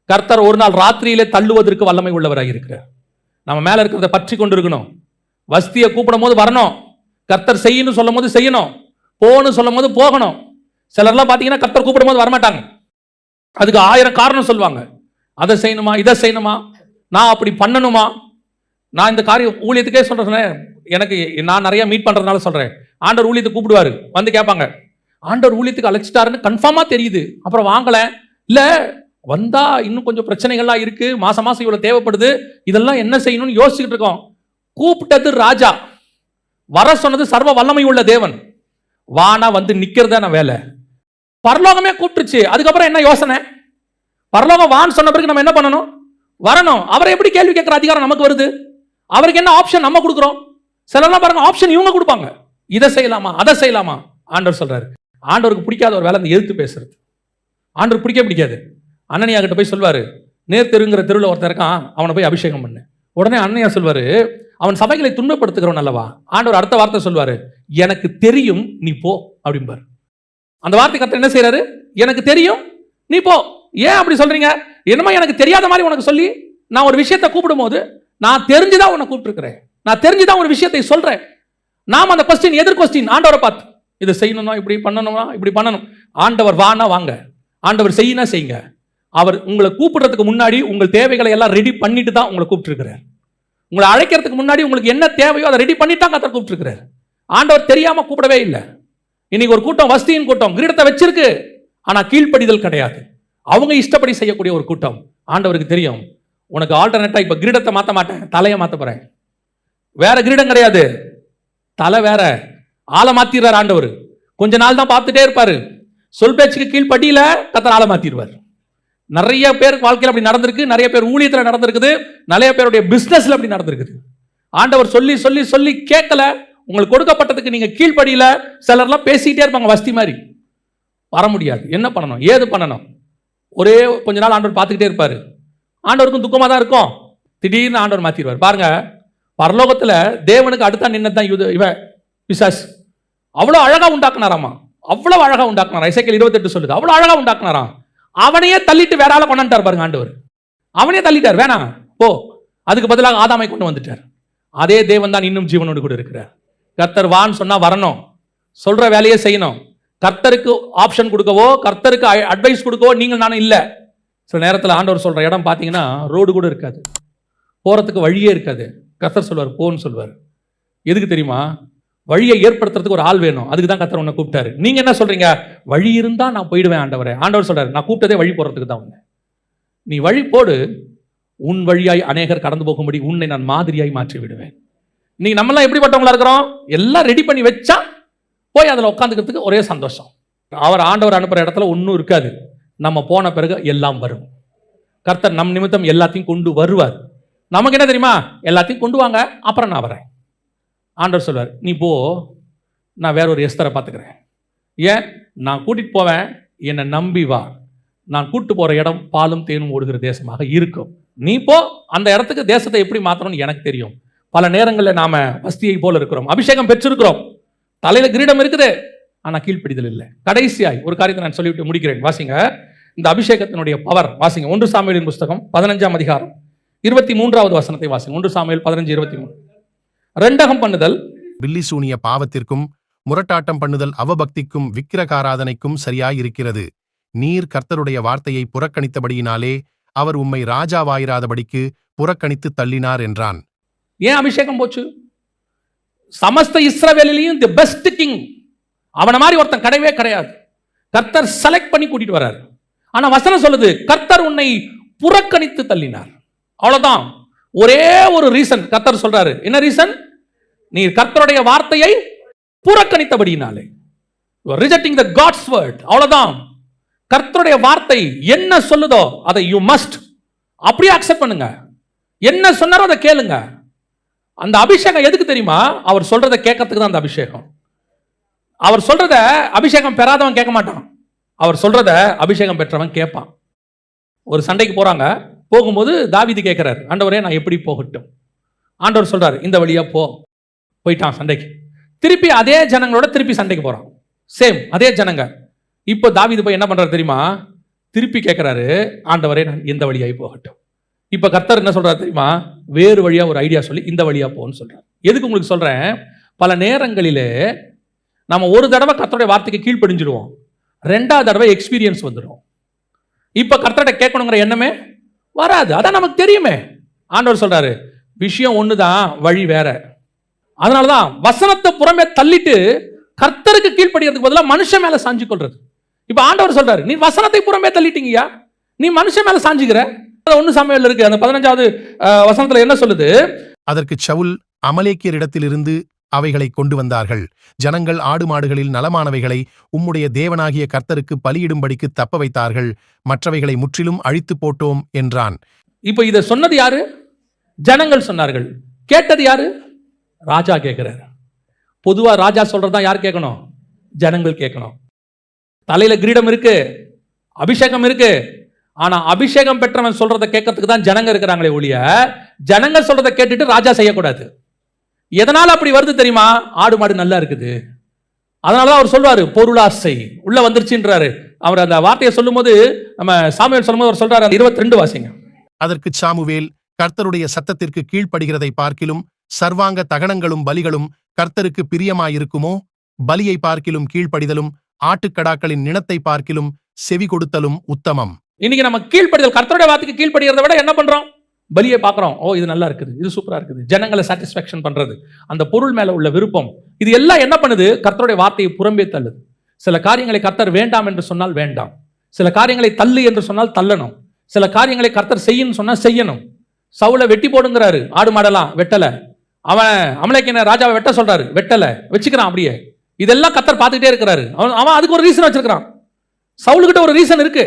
கர்த்தர் ஒரு நாள் ராத்திரியிலே தள்ளுவதற்கு வல்லமை உள்ளவராக இருக்கிறார். நம்ம மேல இருக்கிறத பற்றி கொண்டு இருக்கணும். வஸ்தியை கூப்பிடும் போது வரணும், கர்த்தர் செய்யணும் சொல்லும் போது செய்யணும், போகணும் சொல்லும் போது போகணும். சிலர்லாம் பார்த்தீங்கன்னா கர்த்தர் கூப்பிடும் போது வரமாட்டாங்க, அதுக்கு 1000 காரணம் சொல்லுவாங்க. அதை செய்யணுமா, இதை செய்யணுமா, நான் அப்படி பண்ணணுமா. நான் இந்த காரியம் ஊழியத்துக்கே சொல்றேன், எனக்கு நான் நிறைய மீட் பண்றதுனால சொல்றேன். ஆண்டவர் ஊழியத்துக்கு கூப்பிடுவாரு, வந்து கேட்பாங்க, ஆண்டவர் ஊழியத்துக்கு அழைச்சிட்டாருன்னு கன்ஃபார்மா தெரியுது, அப்புறம் வாங்கல, இல்ல வந்தா இன்னும் கொஞ்சம் பிரச்சனைகள்லாம் இருக்கு, மாசம் இவ்வளவு தேவைப்படுது, இதெல்லாம் என்ன செய்யணும்னு யோசிச்சுட்டு இருக்கோம். கூப்பிட்டது ராஜா, வர சொன்னது சர்வ வல்லமை உள்ள தேவன். வானா வந்து நிக்கிறதான வேலை. பரலோகமே கூப்பிட்டுச்சு, அதுக்கப்புறம் என்ன யோசனை? பரலோகம் வான்னு சொன்ன பிறகு நம்ம என்ன பண்ணணும்? வரணும். அவரை எப்படி கேள்வி கேட்கிற அதிகாரம் நமக்கு வருது? அவருக்கு என்ன ஆப்ஷன் நம்ம கொடுக்குறோம்? சிலர்லாம் பாருங்க, ஆப்ஷன் இவங்க கொடுப்பாங்க, இதை செய்யலாமா அதை செய்யலாமா. ஆண்டவர் சொல்றாரு, ஆண்டவருக்கு பிடிக்காத ஒரு வேலை அந்த எதிர்த்து பேசுறது. ஆண்டவர் பிடிக்காது. அனனியா கிட்ட போய் சொல்வாரு, நேர் தெருங்கிற தெருவில் ஒருத்தர் இருக்கான், அவனை போய் அபிஷேகம் பண்ணு. உடனே அனனியா சொல்வாரு, அவன் சபைகளை துன்பப்படுத்துகிறவன் அல்லவா. ஆண்டவர் அடுத்த வார்த்தை சொல்வாரு, எனக்கு தெரியும் நீ போ அப்படிம்பாரு. அந்த வார்த்தை கர்த்தர் என்ன செய்யறாரு? எனக்கு தெரியும் நீ போ. ஏன் அப்படி சொல்றீங்க? என்னமா எனக்கு தெரியாத மாதிரி உனக்கு சொல்லி, நான் ஒரு விஷயத்தை கூப்பிடும் போது நான் தெரிஞ்சுதான் உன்னை கூப்பிட்டுருக்கிறேன், நான் தெரிஞ்சுதான் ஒரு விஷயத்தை சொல்றேன். நாம் அந்த கொஸ்டின் எதிர் கொஸ்டின் ஆண்டவரை பார்த்து, இதை செய்யணுமா, இப்படி பண்ணணுமா, இப்படி பண்ணணும். ஆண்டவர் வானா வாங்க, ஆண்டவர் செய்யினா செய்யுங்க. அவர் உங்களை கூப்பிடுறதுக்கு முன்னாடி உங்கள் தேவைகளை எல்லாம் ரெடி பண்ணிட்டு தான் உங்களை கூப்பிட்டுருக்கிறார். உங்களை அழைக்கிறதுக்கு முன்னாடி உங்களுக்கு என்ன தேவையோ அதை ரெடி பண்ணிட்டு தான் கர்த்தர் கூப்பிட்டுருக்கிறார். ஆண்டவர் தெரியாம கூப்பிடவே இல்லை. இன்னைக்கு ஒரு கூட்டம் வஸ்தியின் கூட்டம் கிரீடத்தை வச்சிருக்கு, ஆனா கீழ்ப்படிதல் கிடையாது. அவங்க இஷ்டப்படி செய்யக்கூடிய ஒரு கூட்டம். ஆண்டவருக்கு தெரியும், உனக்கு ஆல்டர்னேட்டா இப்ப கிரீடத்தை மாத்த மாட்டேன், தலையை மாத்த போறேன். வேற கிரீடம் கிடையாது, தலை வேற. ஆளை மாத்திடுறார் ஆண்டவர். கொஞ்ச நாள் தான் பார்த்துட்டே இருப்பாரு. சொல் பேச்சுக்கு கீழ்ப்படியில கர்த்தர் ஆளை மாத்திடுவார். நிறைய பேர் வாழ்க்கையில் அப்படி நடந்திருக்கு, நிறைய பேர் ஊழியத்தில் நடந்திருக்குது, நிறைய பேருடைய பிசினஸ்ல அப்படி நடந்திருக்குது. ஆண்டவர் சொல்லி சொல்லி சொல்லி கேட்கல, உங்களுக்கு கொடுக்கப்பட்டதுக்கு நீங்க கீழ்ப்படியில. சிலர்லாம் பேசிக்கிட்டே இருப்பாங்க வஸ்தி மாதிரி, வர முடியாது. என்ன பண்ணணும், ஏது பண்ணணும், ஒரே கொஞ்ச நாள் ஆண்டவர் பார்த்துக்கிட்டே இருப்பாரு. ஆண்டவருக்கும் துக்கமா தான் இருக்கும். திடீர்னு ஆண்டவர் மாத்திடுவார். பாருங்க, பரலோகத்துல தேவனுக்கு அடுத்த நின்னதான் இவன் பிசாசு. அவ்வளவு அழகா உண்டாக்குனாராமா, அவ்வளவு அழகா உண்டாக்குனாரா. எசேக்கியேல் 28 சொல்லுது, அவ்வளவு அழகா உண்டாக்குனாராம். அவனையே தள்ளிட்டு வேற ஆளை கொண்டாண்டார் பாருங்க ஆண்டவர். அவனே தள்ளிட்டார், வேணாம் போ. அதுக்கு பதிலாக ஆதாமை கொண்டு வந்துட்டார். அதே தேவன் தான் இன்னும் ஜீவனோடு கூட இருக்கிறார். கர்த்தர் வான்னு சொன்னா வரணும், சொல்ற வேலையை செய்யணும். கர்த்தருக்கு ஆப்ஷன் கொடுக்கவோ, கர்த்தருக்கு அட்வைஸ் கொடுக்கவோ நீங்கள் நானும் இல்லை. சில நேரத்தில் ஆண்டவர் சொல்ற இடம் பார்த்தீங்கன்னா ரோடு கூட இருக்காது, போறதுக்கு வழியே இருக்காது. கர்த்தர் சொல்வார் போன்னு சொல்வார். எதுக்கு தெரியுமா? வழியை ஏற்படுத்துறதுக்கு ஒரு ஆள் வேணும். அதுக்கு தான் கர்த்தர் உன்னை கூப்பிட்டாரு. நீங்க என்ன சொல்றீங்க? வழி இருந்தா நான் போயிடுவேன் ஆண்டவரே. ஆண்டவர் சொல்றாரு, நான் கூப்பிட்டதே வழி போறதுக்கு தான் உன்னை. நீ வழி போடு, உன் வழியாய் அநேகர் கடந்து போகும்படி உன்னை நான் மாதிரியாய் மாற்றி விடுவேன். இன்னைக்கு நம்மளாம் எப்படிப்பட்டவங்களா இருக்கிறோம்? எல்லாம் ரெடி பண்ணி வச்சா போய் அதில் உட்காந்துக்கிறதுக்கு ஒரே சந்தோஷம். அவர் ஆண்டவர் அனுப்புற இடத்துல ஒன்றும் இருக்காது. நம்ம போன பிறகு எல்லாம் வரும். கர்த்தர் நம் நிமித்தம் எல்லாத்தையும் கொண்டு வருவார். நமக்கு என்ன தெரியுமா? எல்லாத்தையும் கொண்டு வாங்க, அப்புறம் நான் வரேன். ஆண்டவர் சொல்வார், நீ போ, நான் வேற ஒரு எஸ்தரை பார்த்துக்கிறேன். ஏன்? நான் கூட்டிட்டு போவேன், என்னை நம்பி வா. நான் கூட்டு போற இடம் பாலும் தேனும் ஓடுகிற தேசமாக இருக்கும். நீ போ, அந்த இடத்துக்கு தேசத்தை எப்படி மாற்றணும்னு எனக்கு தெரியும். பல நேரங்களில் நாம வஸ்தியை போல இருக்கிறோம், அபிஷேகம் பெற்றிருக்கிறோம், தலையில கிரீடம் இருக்குது, ஆனா கீழ்ப்படிதல் இல்லை. கடைசியாய் ஒரு காரியத்தை நான் சொல்லிவிட்டு முடிக்கிறேன். வாசிங்க இந்த அபிஷேகத்தினுடைய பவர். வாசிங்க 1 சாமுவேலின் புஸ்தகம் 15ஆம் அதிகாரம் 23வது வசனத்தை வாசிங்க. 1 சாமுவேல் 15:23. ரெண்டகம் பண்ணுதல் பில்லிசூனிய பாவத்திற்கும் முரட்டாட்டம் பண்ணுதல் அவபக்திக்கும் விக்கிரகாராதனைக்கும் சரியாயிருக்கிறது. நீர் கர்த்தருடைய வார்த்தையை புறக்கணித்தபடியினாலே அவர் உம்மை ராஜாவாயிராதபடிக்கு புறக்கணித்து தள்ளினார் என்றான். ஏன் அபிஷேகம் போச்சு? சமஸ்த இஸ்ரவேலிலையும் தி பெஸ்ட் கிங், அவன மாதிரி ஒருத்தன் கிடையவே கிடையாது. கர்த்தர் செலக்ட் பண்ணி கூட்டிட்டு வர்றார். ஆனா வசனம் சொல்லுது, கர்த்தர் உன்னை புறக்கணித்து தள்ளினார். அவ்வளவுதான். ஒரே ஒரு ரீசன் கர்த்தர் சொல்றாரு. என்ன ரீசன்? நீர் கர்த்தருடைய வார்த்தையை புறக்கணித்தபடியினாலே, ரிஜெக்டிங் தி காட்ஸ் வேர்ட். அவ்வளவுதான். கர்த்தருடைய வார்த்தை என்ன சொல்லுதோ அதை யூ மஸ்ட் அப்படியே அக்செப்ட் பண்ணுங்க. என்ன சொன்னாரோ அதை கேளுங்க. அந்த அபிஷேகம் எதுக்கு தெரியுமா? அவர் சொல்றதை கேட்கறதுக்கு தான் அந்த அபிஷேகம். அவர் சொல்றத அபிஷேகம் பெறாதவன் கேட்க மாட்டான், அவர் சொல்றத அபிஷேகம் பெற்றவன் கேட்பான். ஒரு சண்டைக்கு போறாங்க, போகும்போது தாவீது கேட்கிறார், ஆண்டவரே நான் எப்படி போகட்டும்? ஆண்டவர் சொல்றாரு, இந்த வழியா போ. போயிட்டான் சண்டைக்கு. திருப்பி அதே ஜனங்களோட திருப்பி சண்டைக்கு போறான், சேம் அதே ஜனங்க. இப்போ தாவீது போய் என்ன பண்றாரு தெரியுமா? திருப்பி கேட்கிறாரு, ஆண்டவரே நான் இந்த வழியாய் போகட்டும். இப்ப கர்த்தர் என்ன சொல்றாரு தெரியுமா? வேறு வழியா ஒரு ஐடியா சொல்லி இந்த வழியா போன்னு சொல்றாரு. எதுக்கு உங்களுக்கு சொல்றேன்? பல நேரங்களிலே நம்ம ஒரு தடவை கர்த்தருடைய வார்த்தைக்கு கீழ்ப்படிஞ்சிடுவோம், ரெண்டாவது தடவை எக்ஸ்பீரியன்ஸ் வந்துடும். இப்ப கர்த்தர்கிட்ட கேட்கணுங்கிற எண்ணமே வராது. அதான் நமக்கு தெரியுமே. ஆண்டவர் சொல்றாரு, விஷயம் ஒண்ணுதான், வழி வேற. அதனாலதான் வசனத்தை புறமே தள்ளிட்டு கர்த்தருக்கு கீழ்ப்படிறதுக்கு பதிலாக மனுஷன் மேல சாஞ்சு கொள்றது. இப்ப ஆண்டவர் சொல்றாரு, நீ வசனத்தை புறமே தள்ளிட்டீங்கயா, நீ மனுஷன் மேல சாஞ்சுக்கிற. 1 சாமுவேல் இருக்கு, அந்த 15வது வசனத்துல என்ன சொல்லுது? அதற்கு சவுல், அமலேக்கியரிடத்திலிருந்து அவைகளை கொண்டு வந்தார்கள். ஜனங்கள் ஆடு மாடுகளில் நலமானவைகளை உம்முடைய தேவனாகிய கர்த்தருக்கு பலியிடும்படிக்கு தப்ப வைத்தார்கள், மற்றவைகளை முற்றிலும் அழித்து போட்டோம் என்றான். இப்ப இதை சொன்னது யாரு? ஜனங்கள் சொன்னார்கள். கேட்டது யாரு? ராஜா கேட்கிறார். பொதுவா ராஜா சொல்றதான் யார் கேட்கணும்? ஜனங்கள் கேட்கணும். தலையில கிரீடம் இருக்கு, அபிஷேகம் இருக்கு, ஆனா அபிஷேகம் பெற்றவன் சொல்றதை கேட்கறதுக்கு தான் ஜனங்க இருக்கிறாங்களே ஒழிய, ஜனங்க சொல்றதை கேட்டுட்டு ராஜா செய்யக்கூடாது. எதனால அப்படி வருது தெரியுமா? ஆடு மாடு நல்லா இருக்குது, அதனாலதான் அவர் சொல்வாரு பொருளாசை உள்ள வந்துருச்சுன்றாரு. அவர் அந்த வார்த்தையை சொல்லும் போது, நம்ம சாமுவேல் சொல்லும் போது அவர் சொல்றாரு, 22 வாசிங்க. அதற்கு சாமுவேல், கர்த்தருடைய சத்தத்திற்கு கீழ்ப்படுகிறதை பார்க்கிலும் சர்வாங்க தகனங்களும் பலிகளும் கர்த்தருக்கு பிரியமாயிருக்குமோ? பலியை பார்க்கிலும் கீழ்ப்படிதலும் ஆட்டுக்கடாக்களின் நிணத்தை பார்க்கிலும் செவி கொடுத்தலும் உத்தமம். இன்னைக்கு நம்ம கீழ்ப்படிதல், கர்த்தருடைய வார்த்தைக்கு கீழ்ப்படுகிறத விட என்ன பண்றோம்? பலியை பார்க்கிறோம். ஓ இது நல்லா இருக்குது, இது சூப்பரா இருக்குது, ஜனங்களை சாட்டிஸ்பாக்சன் பண்றது, அந்த பொருள் மேல உள்ள விருப்பம், இது எல்லாம் என்ன பண்ணுது? கர்த்தருடைய வார்த்தையை புறம்பே தள்ளுது. சில காரியங்களை கர்த்தர் வேண்டாம் என்று சொன்னால் வேண்டாம், சில காரியங்களை தள்ளு என்று சொன்னால் தள்ளணும், சில காரியங்களை கர்த்தர் செய்யணும்னு சொன்னா செய்யணும். சவுலை வெட்டி போடுங்கிறாரு, ஆடு மாடெல்லாம் வெட்டல. அவன் அமலேக்கியனை ராஜாவை வெட்ட சொல்றாரு, வெட்டல, வச்சுக்கிறான் அப்படியே. இதெல்லாம் கர்த்தர் பார்த்துக்கிட்டே இருக்கிறாரு. அவன் அதுக்கு ஒரு ரீசன் வச்சிருக்கான். சவுலுக்கிட்ட ஒரு ரீசன் இருக்கு,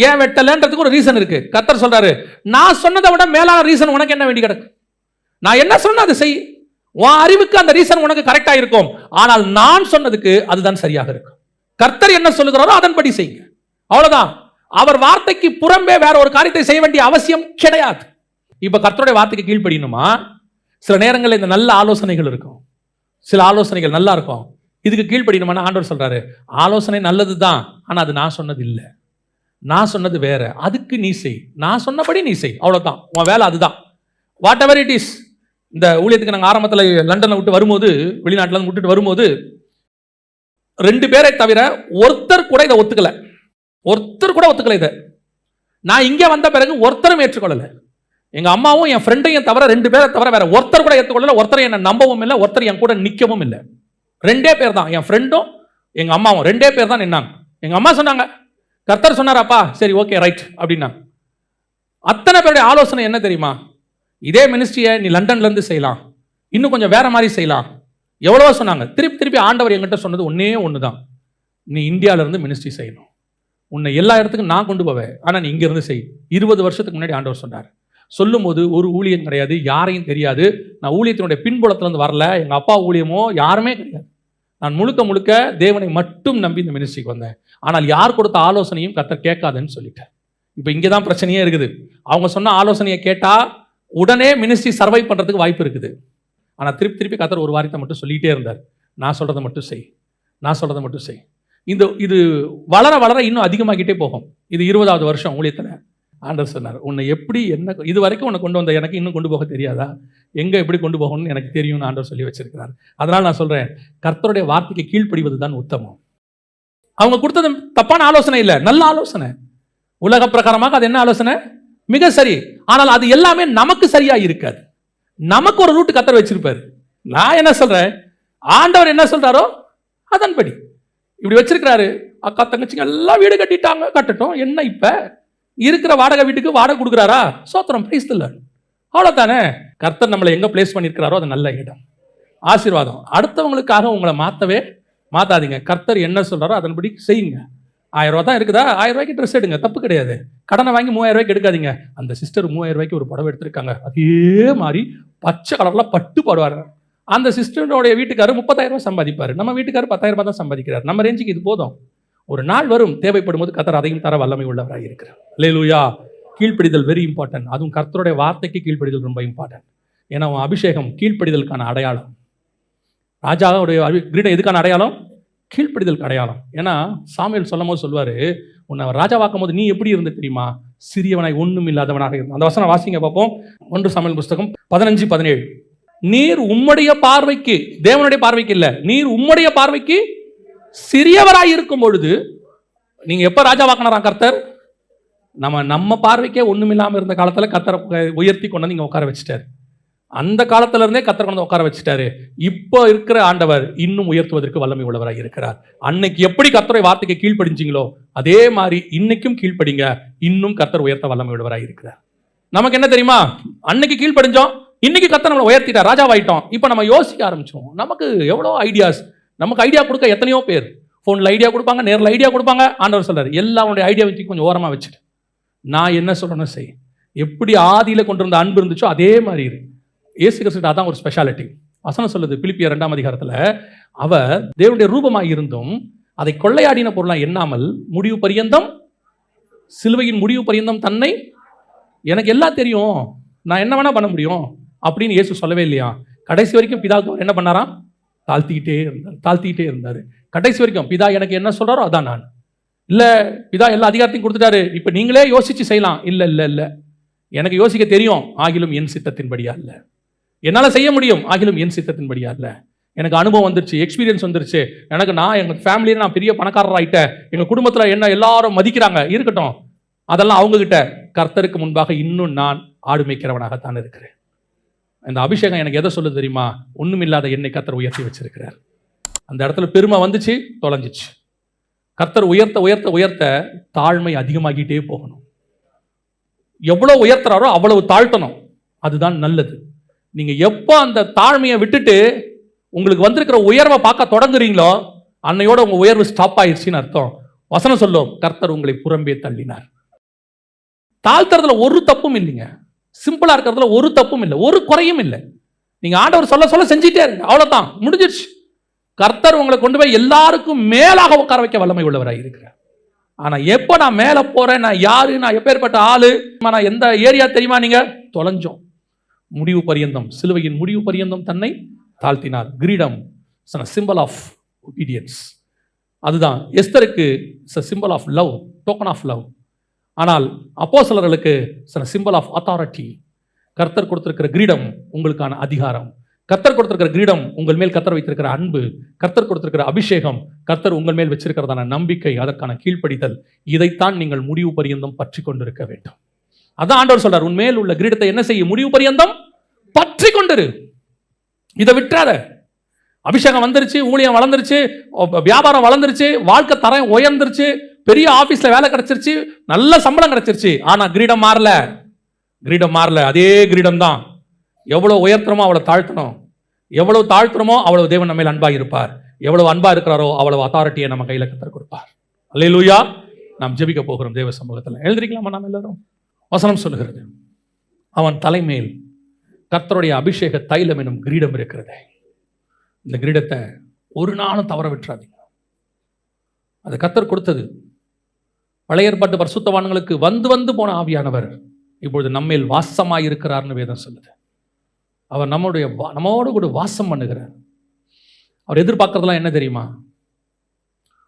ஏன் வெட்டலன்றதுக்கு ஒரு ரீசன் இருக்கு. கர்த்தர் சொல்றாரு, நான் சொன்னதை விட மேலான ரீசன் உனக்கு என்ன வேண்டி கிடக்கு? நான் என்ன சொன்ன அதை செய். உன் அறிவுக்கு அந்த ரீசன் உனக்கு கரெக்டா இருக்கும், ஆனால் நான் சொன்னதுக்கு அதுதான் சரியாக இருக்கும். கர்த்தர் என்ன சொல்லுகிறாரோ அதன்படி செய்யுங்க, அவ்வளவுதான். அவர் வார்த்தைக்கு புறம்பே வேற ஒரு காரியத்தை செய்ய வேண்டிய அவசியம் கிடையாது. இப்ப கர்த்தருடைய வார்த்தைக்கு கீழ்ப்படியணுமா? சில நேரங்களில் இந்த நல்ல ஆலோசனைகள் இருக்கும், சில ஆலோசனைகள் நல்லா இருக்கும், இதுக்கு கீழ்ப்படியணுமா? ஆண்டவர் சொல்றாரு, ஆலோசனை நல்லது தான், ஆனா அது நான் சொன்னது இல்லை, நான் சொன்னது வேற, அதுக்கு நீ செய், நான் சொன்னபடி நீ செய், அவ்வளவுதான். உன் வேலை அதுதான். What ever it is. இந்த ஊழியத்துக்கு நாங்கள் ஆரம்பத்தில் லண்டனை விட்டு வரும்போது, வெளிநாட்டில் இருந்து விட்டுட்டு வரும்போது, 2 பேரை தவிர ஒருத்தர் கூட இதை ஒத்துக்கல, ஒருத்தர் கூட ஒத்துக்கல இதை. நான் இங்கே வந்த பிறகு ஒருத்தரும் ஏற்றுக்கொள்ளல. எங்க அம்மாவும் என் ஃப்ரெண்டையும் தவிர 2 பேரை தவிர வேற ஒருத்தர் கூட ஏற்றுக்கொள்ளல. ஒருத்தர் என்ன நம்பவும் இல்லை, ஒருத்தர் என் கூட நிற்கவும் இல்லை. 2 பேர் தான், என் ஃப்ரெண்டும் எங்க அம்மாவும் 2 பேர் தான் நின்னாங்க. எங்க அம்மா சொன்னாங்க, கர்த்தர் சொன்னாராப்பா, சரி ஓகே ரைட் அப்படின்னா. அத்தனை பேருடைய ஆலோசனை என்ன தெரியுமா? இதே மினிஸ்ட்ரியை நீ லண்டன்ல இருந்து செய்யலாம், இன்னும் கொஞ்சம் வேற மாதிரி செய்யலாம், எவ்வளவோ சொன்னாங்க. திருப்பி திருப்பி ஆண்டவர் என்கிட்ட சொன்னது ஒன்னே ஒண்ணுதான், நீ இந்தியாவில இருந்து மினிஸ்ட்ரி செய்யணும், உன்னை எல்லா இடத்துக்கும் நான் கொண்டு போவேன், ஆனால் நீ இங்கிருந்து செய். 20 வருஷத்துக்கு முன்னாடி ஆண்டவர் சொன்னார். சொல்லும்போது ஒரு ஊழியம் கிடையாது, யாரையும் தெரியாது. நான் ஊழியத்தினுடைய பின்புலத்திலிருந்து வரல, எங்கள் அப்பா ஊழியமோ யாருமே கிடையாது. நான் முழுக்க முழுக்க தேவனை மட்டும் நம்பி இந்த மினிஸ்ட்ரிக்கு வந்தேன். ஆனால் யார் கொடுத்த ஆலோசனையும் கர்த்தர் கேட்காதுன்னு சொல்லிட்டேன். இப்போ இங்கே தான் பிரச்சனையே இருக்குது. அவங்க சொன்ன ஆலோசனையை கேட்டால் உடனே மினிஸ்ட்ரி சர்வை பண்ணுறதுக்கு வாய்ப்பு இருக்குது. ஆனால் திருப்பி திருப்பி கர்த்தர் ஒரு வார்த்தை மட்டும் சொல்லிகிட்டே இருந்தார், நான் சொல்கிறத மட்டும் செய், நான் சொல்கிறத மட்டும் செய். இது வளர வளர இன்னும் அதிகமாகிட்டே போகும். இது 20வது வருஷம் ஊழியத்தில். ஆண்டவர் சொன்னார், உன்னை எப்படி என்ன இது வரைக்கும் உன்னை கொண்டு வந்த எனக்கு இன்னும் கொண்டு போக தெரியாதா? எங்கே எப்படி கொண்டு போகணும்னு எனக்கு தெரியும்னு ஆண்டவர் சொல்லி வச்சிருக்கிறார். அதனால் நான் சொல்கிறேன், கர்த்தருடைய வார்த்தைக்கு கீழ்ப்படிவது தான் உத்தமம். அவங்க கொடுத்தது தப்பான ஆலோசனை இல்லை, நல்ல ஆலோசனை. உலக பிரகாரமாக அது என்ன ஆலோசனை? மிக சரி. ஆனால் அது எல்லாமே நமக்கு சரியா இருக்காது. நமக்கு ஒரு ரூட் கர்த்தர் வச்சிருப்பாரு. நான் என்ன சொல்றேன், ஆண்டவர் என்ன சொல்றாரோ அதன்படி இப்படி வச்சிருக்கிறாரு. அக்கா தங்கச்சிங்க எல்லாம் வீடு கட்டிட்டாங்க, கட்டட்டும். என்ன இப்ப இருக்கிற வாடகை வீட்டுக்கு வாடகை கொடுக்குறாரா? சோத்திரம், பிரைஸ் தி லார்ட். அவ்வளோதானே. கர்த்தர் நம்மளை எங்கே பிளேஸ் பண்ணியிருக்கிறாரோ அது நல்ல இடம், ஆசீர்வாதம். அடுத்தவங்களுக்காக உங்களை மாற்றாதீங்க. கர்த்தர் என்ன சொல்கிறாரோ அதன்படி செய்யுங்க. 1000 ரூபா தான் இருக்குதா, 1000 ரூபாய்க்கு ட்ரெஸ் எடுங்க, தப்பு கிடையாது. கடனை வாங்கி 3000 ரூபாய்க்கு எடுக்காதீங்க. அந்த சிஸ்டர் 3000 ரூபாய்க்கு ஒரு புடவை எடுத்திருக்காங்க, அதே மாதிரி பச்சை கலரில் பட்டு பாடுவார். அந்த சிஸ்டரோடைய வீட்டுக்காரர் 30,000 ரூபாய் சம்பாதிப்பார், நம்ம வீட்டுக்காரர் 10,000 ரூபாய் தான் சம்பாதிக்கிறார். நம்ம ரேஞ்சுக்கு இது போதும். ஒரு நாள் வரும், தேவைப்படும் போது கர்த்தர் அதையும் தர வல்லமை உள்ளவராக இருக்கிறார். அல்லேலூயா. கீழ்ப்படிதல் வெரி இம்பார்ட்டன்ட். அதுவும் கர்த்தருடைய வார்த்தைக்கு கீழ்ப்படிதல் ரொம்ப இம்பார்ட்டன்ட். ஏன்னா அபிஷேகம் கீழ்ப்படிதலுக்கான அடையாளம். ராஜாவுடைய கிரீடம் எதுக்கான அடையாளம்? கீழ்ப்படிதலுக்கு அடையாளம். ஏன்னா சாமுவேல் சொல்லும் போது சொல்லுவார், உன்னை ராஜாவாக்கும் போது நீ எப்படி இருந்த தெரியுமா? சிறியவனாய் ஒன்றும் இல்லாதவனாக இருந்த. அந்த வசனம் வாசிங்க பார்ப்போம். 1 சாமுவேல் புஸ்தகம் 15:17. நீர் உம்முடைய பார்வைக்கு, தேவனுடைய பார்வைக்கு இல்லை, நீர் உம்முடைய பார்வைக்கு சிறியவராய் இருக்கும் பொழுது, நீங்க எப்ப ராஜாவாக்கினாரா கர்த்தர்? நம்ம பார்வைக்கே ஒண்ணும் இல்லாம இருந்த காலத்துல கர்த்தர் உயர்த்தி கொண்டு வந்து இங்க உட்கார வச்சுட்டாரு. அந்த காலத்துல இருந்தே கர்த்தர் கொண்டு உட்கார வச்சுட்டாரு. இப்போ இருக்கிற ஆண்டவர் இன்னும் உயர்த்துவதற்கு வல்லமை உள்ளவராக இருக்கிறார். அன்னைக்கு எப்படி கர்த்தருடைய வார்த்தைக்கு கீழ்ப்படிஞ்சீங்களோ அதே மாதிரி இன்னைக்கும் கீழ்ப்படிங்க, இன்னும் கர்த்தர் உயர்த்த வல்லமை உள்ளவராக இருக்கிறார். நமக்கு என்ன தெரியுமா? அன்னைக்கு கீழ்ப்படிஞ்சோம், இன்னைக்கு கர்த்தர் நம்மளை உயர்த்திட்டார், ராஜாவாயிட்டோம். இப்போ நம்ம யோசிக்க ஆரம்பிச்சோம். நமக்கு எவ்வளோ ஐடியாஸ், நமக்கு ஐடியா கொடுக்க எத்தனையோ பேர். ஃபோனில் ஐடியா கொடுப்பாங்க, நேரில் ஐடியா கொடுப்பாங்க. ஆண்டவர் சொல்றாரு, எல்லாம் உன்னுடைய ஐடியா வச்சு கொஞ்சம் ஓரமாக வச்சுட்டு நான் என்ன சொல்லணும் செய். எப்படி ஆதியில் கொண்டு வந்த அன்பு இருந்துச்சோ அதே மாதிரி இரு. இயேசு கிறிஸ்து அதான் ஒரு ஸ்பெஷாலிட்டி. வசனம் சொல்லுது பிலிப்பியர் 2ஆம் அதிகாரத்தில், அவர் தேவனுடைய ரூபமாக இருந்தும் அதை கொள்ளையாடின பொருளாக எண்ணாமல் முடிவு பரியந்தம், சிலுவையின் முடிவு பரியந்தம் தன்னை, எனக்கு எல்லாம் தெரியும், நான் என்ன வேணா பண்ண முடியும் அப்படின்னு இயேசு சொல்லவே இல்லையா? கடைசி வரைக்கும் பிதாவுக்கு என்ன பண்ணாராம்? தாழ்த்திக்கிட்டே இருந்தார். கடைசி வரைக்கும் பிதா எனக்கு என்ன சொல்றாரோ அதான் நான். இல்லை பிதா எல்லா அதிகாரத்தையும் கொடுத்துட்டாரு, இப்போ நீங்களே யோசிச்சு செய்யலாம். இல்லை இல்லை இல்லை, எனக்கு யோசிக்க தெரியும், ஆகிலும் என் சித்தத்தின்படியா இல்லை. என்னால் செய்ய முடியும், ஆகிலும் என் சித்தத்தின்படியா இல்லை. எனக்கு அனுபவம் வந்துருச்சு, எக்ஸ்பீரியன்ஸ் வந்துருச்சு. நான் எங்கள் ஃபேமிலியில் நான் பெரிய பணக்காரர் ஆகிட்டேன், எங்கள் குடும்பத்தில் என்ன எல்லாரும் மதிக்கிறாங்க, இருக்கட்டும். அதெல்லாம் அவங்ககிட்ட. கர்த்தருக்கு முன்பாக இன்னும் நான் ஆடு மேய்க்கிறவனாகத்தான் இருக்கிறேன். அந்த அபிஷேகம் எனக்கு எதை சொல்லுது தெரியுமா? ஒண்ணுமில்லாத என்னை கர்த்தர் உயர்த்தி வச்சிருக்கிறார். அந்த இடத்துல பெருமை வந்துச்சு, தொலைஞ்சிச்சு. கர்த்தர் உயர்த்த உயர்த்த உயர்த்த தாழ்மை அதிகமாகிட்டே போகணும். எவ்வளவு உயர்த்துறாரோ அவ்வளவு தாழ்த்தணும், அதுதான் நல்லது. நீங்க எப்போ அந்த தாழ்மையை விட்டுட்டு உங்களுக்கு வந்திருக்கிற உயர்வை பார்க்க தொடங்குறீங்களோ அன்னையோட உங்க உயர்வு ஸ்டாப் ஆயிடுச்சுன்னு அர்த்தம். வசனம் சொல்லும், கர்த்தர் உங்களை புறம்பே தள்ளினார். தாழ்த்துறதுல ஒரு தப்பும் இல்லைங்க. சிம்பிளா இருக்கிறதுல ஒரு தப்பும் இல்லை, ஒரு குறையும் இல்லை. நீங்க ஆண்டவர் சொல்ல சொல்ல செஞ்சிட்டே இருங்க, அவ்வளவுதான், முடிஞ்சிருச்சு. கர்த்தர் உங்களை கொண்டு போய் எல்லாருக்கும் மேலாக உட்கார வைக்க வல்லமை உள்ளவராக இருக்கிறார். ஆனா எப்போ நான் மேல போறேன், நான் யாரு, நான் எப்பேற்பட்ட ஆளு, நான் எந்த ஏரியா தெரியுமா? நீங்க தொலைஞ்சோம். முடிவு பரியந்தம், சிலுவையின் முடிவு பரியந்தம் தன்னை தாழ்த்தினார். கிரீடம் சிம்பிள் ஆஃப் ஒபீடியன்ஸ். அதுதான் எஸ்தருக்கு symbol of love, token of love. ஆனால் அப்போஸ்தலர்களுக்கு சிம்பிள் ஆஃப் அத்தாரிட்டி. கர்த்தர் கொடுத்திருக்கிற கிரீடம் உங்களுக்கான அதிகாரம், கர்த்தர் கொடுத்திருக்கிற கிரீடம் உங்கள் மேல் கர்த்தர் வைத்திருக்கிற அன்பு, கர்த்தர் கொடுத்திருக்கிற அபிஷேகம், கர்த்தர் உங்கள் மேல் வச்சிருக்கிறதான நம்பிக்கை, அதற்கான கீழ்ப்படிதல். இதைத்தான் நீங்கள் முடிவு பரியந்தம் பற்றி கொண்டிருக்க வேண்டும். அதான் ஆண்டவர் சொல்றார், உன் மேல் உள்ள கிரீடத்தை என்ன செய்ய? முடிவு பரியந்தம் பற்றி கொண்டிரு, இதை விட்டுறாத. அபிஷேகம் வந்துருச்சு, ஊழியம் வளர்ந்துருச்சு, வியாபாரம் வளர்ந்துருச்சு, வாழ்க்கை தரம் உயர்ந்துருச்சு, பெரிய ஆபீஸ்ல வேலை கிடைச்சிருச்சு, நல்ல சம்பளம் கிடைச்சிருச்சு. ஆனா கிரீடம் மாறல, கிரீடம் மாறல, அதே கிரீடம் தான். எவ்வளவு உயர்த்தணுமோ அவ்வளவு தாழ்த்தணும், எவ்வளவு தாழ்த்தணுமோ அவ்வளவு தேவன் நம்ம மேல் அன்பா இருப்பார். எவ்வளவு அன்பா இருக்கிறாரோ அவ்வளவு அத்தாரிட்டியை நம்ம கையில கர்த்தர் கொடுப்பார். அல்லேலூயா. நாம் ஜெபிக்க போகிறோம் தேவ சமூகத்தில். எழுதிக்கலாமா நாம் எல்லாரும்? வசனம் சொல்லுகிறது, அவன் தலைமேல் கர்த்தருடைய அபிஷேக தைலம் எனும் கிரீடம் இருக்கிறது. இந்த கிரீடத்தை ஒரு நாளும் தவற விட்டுறாதீங்க. அது கர்த்தர் கொடுத்தது. பழைய ஏற்பாட்டு பரிசுத்தவான்களுக்கு வந்து வந்து போன ஆவியானவர் இப்பொழுது நம்மேல் வாசமாய் இருக்கிறார்னு வேதம் சொல்லுது. அவர் நம்மோடு கூட வாசம் பண்ணுகிறார். அவர் எதிர்பார்க்கறதெல்லாம் என்ன தெரியுமா?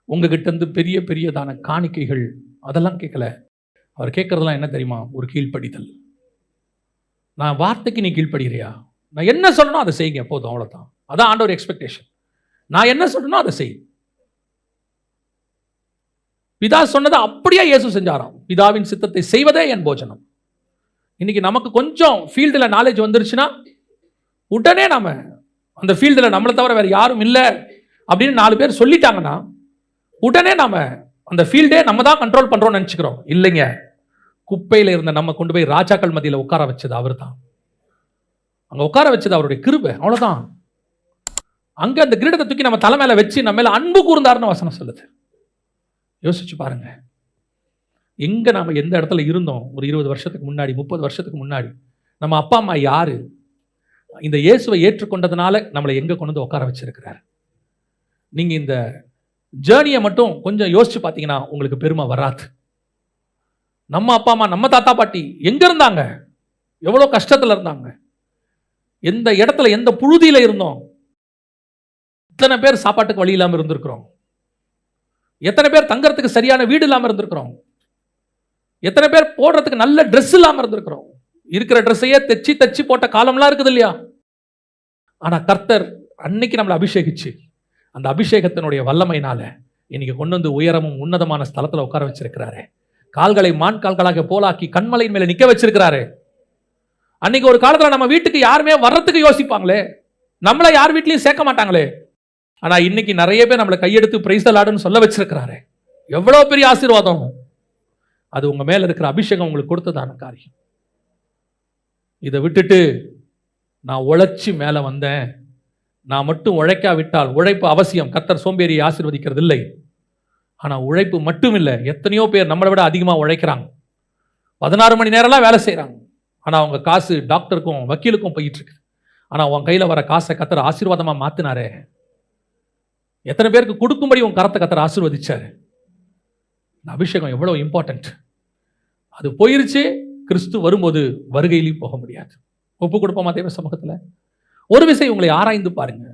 உங்ககிட்ட இருந்து பெரிய பெரியதான காணிக்கைகள் அதெல்லாம் கேட்கல. அவர் கேட்கறதெல்லாம் என்ன தெரியுமா? ஒரு கீழ்ப்படிதல். நான் வார்த்தைக்கு நீ கீழ்ப்படுகிறியா? நான் என்ன சொல்லணும் அதை செய்யுங்க, போதும், அவ்வளோதான். அதான் ஆண்டவர் எக்ஸ்பெக்டேஷன். நான் என்ன சொல்லணும் அதை செய். பிதா சொன்னதை அப்படியே இயேசு செஞ்சாராம். பிதாவின் சித்தத்தை செய்வதே என் போஜனம். இன்னைக்கு நமக்கு கொஞ்சம் ஃபீல்டில் நாலேஜ் வந்துருச்சுன்னா உடனே நாம அந்த ஃபீல்டில் நம்மளை தவிர வேறு யாரும் இல்லை அப்படின்னு 4 பேர் சொல்லிட்டாங்கன்னா உடனே நாம அந்த ஃபீல்டே நம்ம தான் கண்ட்ரோல் பண்றோம்னு நினச்சிக்கிறோம். இல்லைங்க, குப்பையில் இருந்த நம்ம கொண்டு போய் ராஜாக்கள் மத்தியில் உட்கார வச்சது அவர் தான். அங்கே உட்கார வச்சது அவருடைய கிருபை, அவ்வளோதான். அங்கே அந்த கிரீடத்தை தூக்கி நம்ம தலை மேலே வச்சு நம்ம மேலே அன்பு கூர்ந்தாருன்னு வசனம் சொல்லுது. யோசிச்சு பாருங்க, எங்க நாம எந்த இடத்துல இருந்தோம் ஒரு 20 வருஷத்துக்கு முன்னாடி, 30 வருஷத்துக்கு முன்னாடி. நம்ம அப்பா அம்மா யாரு? இந்த இயேசுவை ஏற்றுக்கொண்டதுனால நம்மளை எங்க கொண்டு வந்து உட்கார வச்சிருக்கிறார். நீங்க இந்த ஜேர்னியை மட்டும் கொஞ்சம் யோசிச்சு பார்த்தீங்கன்னா உங்களுக்கு பெருமை வராது. நம்ம அப்பா அம்மா, நம்ம தாத்தா பாட்டி எங்க இருந்தாங்க? எவ்வளோ கஷ்டத்தில் இருந்தாங்க? எந்த இடத்துல, எந்த புழுதியில் இருந்தோம்? எத்தனை பேர் சாப்பாட்டுக்கு வழி இல்லாமல் இருந்திருக்கிறோம்? எத்தனை பேர் தங்கறதுக்கு சரியான வீடு இல்லாமல் இருந்திருக்கிறோம்? எத்தனை பேர் போடுறதுக்கு நல்ல ட்ரெஸ் இல்லாமல் இருந்திருக்கிறோம்? இருக்கிற ட்ரெஸ்ஸையே தச்சு போட்ட காலம்லாம் இருக்குது இல்லையா? ஆனால் கர்த்தர் அன்னைக்கு நம்மளை அபிஷேகிச்சு அந்த அபிஷேகத்தினுடைய வல்லமையினால இன்னைக்கு கொண்டு வந்து உயரமும் உன்னதமான ஸ்தலத்தில் உட்கார வச்சிருக்கிறாரு. கால்களை மான் கால்களாக போலாக்கி கண்மலையின் மேலே நிற்க வச்சிருக்கிறாரு. அன்னைக்கு ஒரு காலத்தில் நம்ம வீட்டுக்கு யாருமே வர்றதுக்கு யோசிப்பாங்களே, நம்மளை யார் வீட்லையும் சேர்க்க மாட்டாங்களே. ஆனால் இன்னைக்கு நிறைய பேர் நம்மளை கையெடுத்து பிரைஸ் தி லார்ட்னு சொல்ல வச்சிருக்கிறாரு. எவ்வளோ பெரிய ஆசீர்வாதம்! அது உங்க மேல இருக்கிற அபிஷேகம் உங்களுக்கு கொடுத்ததான காரியம். இதை விட்டுட்டு நான் உழைச்சி மேலே வந்தேன், நான் மட்டும் உழைக்காவிட்டால், உழைப்பு அவசியம், கர்த்தர் சோம்பேறியை ஆசீர்வதிக்கிறது இல்லை. ஆனால் உழைப்பு மட்டும் இல்லை, எத்தனையோ பேர் நம்மளை விட அதிகமாக உழைக்கிறாங்க. 16 மணி நேரம்லாம் வேலை செய்கிறாங்க. ஆனால் அவங்க காசு டாக்டருக்கும் வக்கீலுக்கும் போயிட்டு இருக்கு. ஆனால் உன் கையில் வர காசை கர்த்தர் ஆசீர்வாதமாக மாற்றினாரே. எத்தனை பேருக்கு கொடுக்கும்படி உன் கரத்தை கர்த்தர் ஆசீர்வதிச்சாரு. அபிஷேகம் எவ்வளோ இம்பார்ட்டன்ட். அது போயிருச்சு, கிறிஸ்து வரும்போது வருகையிலையும் போக முடியாது. ஒப்பு கொடுப்போமா தேவ சமூகத்தில்? ஒரு விஷயம் உங்களை ஆராய்ந்து பாருங்க.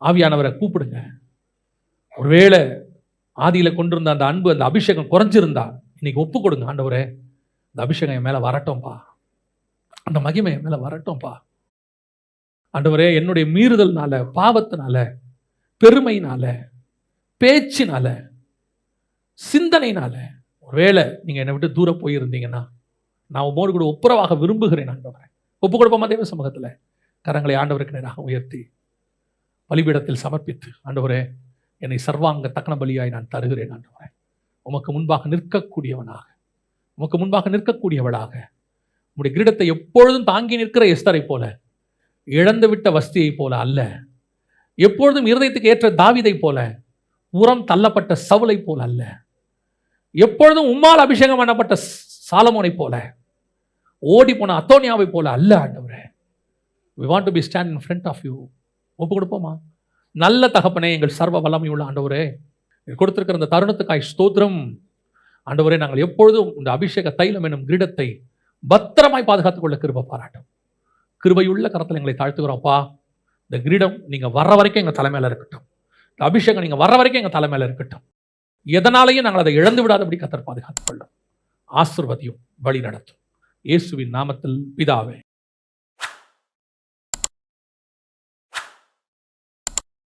ஆவியானவரை கூப்பிடுங்க. ஒருவேளை ஆதியில கொண்டிருந்த அந்த அன்பு, அந்த அபிஷேகம் குறைஞ்சிருந்தா இன்னைக்கு ஒப்பு கொடுங்க. ஆண்டவரே, இந்த அபிஷேகம் என் மேல வரட்டும்பா, அந்த மகிமை என் மேல வரட்டும்பா. ஆண்டவரே, என்னுடைய மீறுதல்னால, பாவத்தினால, பெருமையினால, பேச்சினால, சிந்தனையினால ஒருவேளை நீங்க என்னை விட்டு தூரம் போயிருந்தீங்கன்னா நான் உமோடு கூட ஒப்புரவாக விரும்புகிறேன். ஆண்டவரே, ஒப்பு கொடுப்போமா தேவ சமூகத்தில்? கரங்களை ஆண்டவருக்கு நேராக உயர்த்தி பலிபீடத்தில் சமர்ப்பித்து, ஆண்டவரே, என்னை சர்வாங்க தக்கன பலியாய் நான் தருகிறேன். ஆண்டவரே, உமக்கு முன்பாக நிற்கக்கூடியவனாக, உமக்கு முன்பாக நிற்கக்கூடியவளாக, உம்முடைய கிரீடத்தை எப்பொழுதும் தாங்கி நிற்கிற எஸ்தரை போல, இழந்து விட்ட வஸ்தியை போல அல்ல, எப்பொழுதும் இருதயத்துக்கு ஏற்ற தாவீதை போல, உரம் தள்ளப்பட்ட சவுலை போல அல்ல, எப்பொழுதும் உம்மால் அபிஷேகம் பண்ணப்பட்ட சாலமோனை போல, ஓடி போன அத்தோனியாவை போல அல்ல. ஆண்டவரே, we want to be stand in front of you. ஒப்பு கொடுப்போமா? நல்ல தகப்பனே, எங்கள் சர்வ வல்லமையுள்ள ஆண்டவரே, கொடுத்திருக்கிற இந்த தருணத்துக்காய் ஸ்தோத்திரம். ஆண்டவரே, நாங்கள் எப்பொழுதும் இந்த அபிஷேக தைலம் எனும் கிரீடத்தை பத்திரமாய் பாதுகாத்துக் கொள்ள கிருபை பாராட்டும். கிருபையுள்ள கரத்தில் எங்களை தாழ்த்துக்கிறோம்ப்பா. இந்த கிரீடம் நீங்க வர்ற வரைக்கும் எங்க தலைமையில இருக்கட்டும். இந்த அபிஷேகம் நீங்க வர்ற வரைக்கும் எங்க தலைமையில இருக்கட்டும். எதனாலையும் நாங்கள் அதை இழந்து விடாதபடி கர்த்தர் பாதுகாத்துக் கொள்ளும். ஆசீர்வதியும், வழி நடத்தும். இயேசுவின் நாமத்தில் பிதாவே.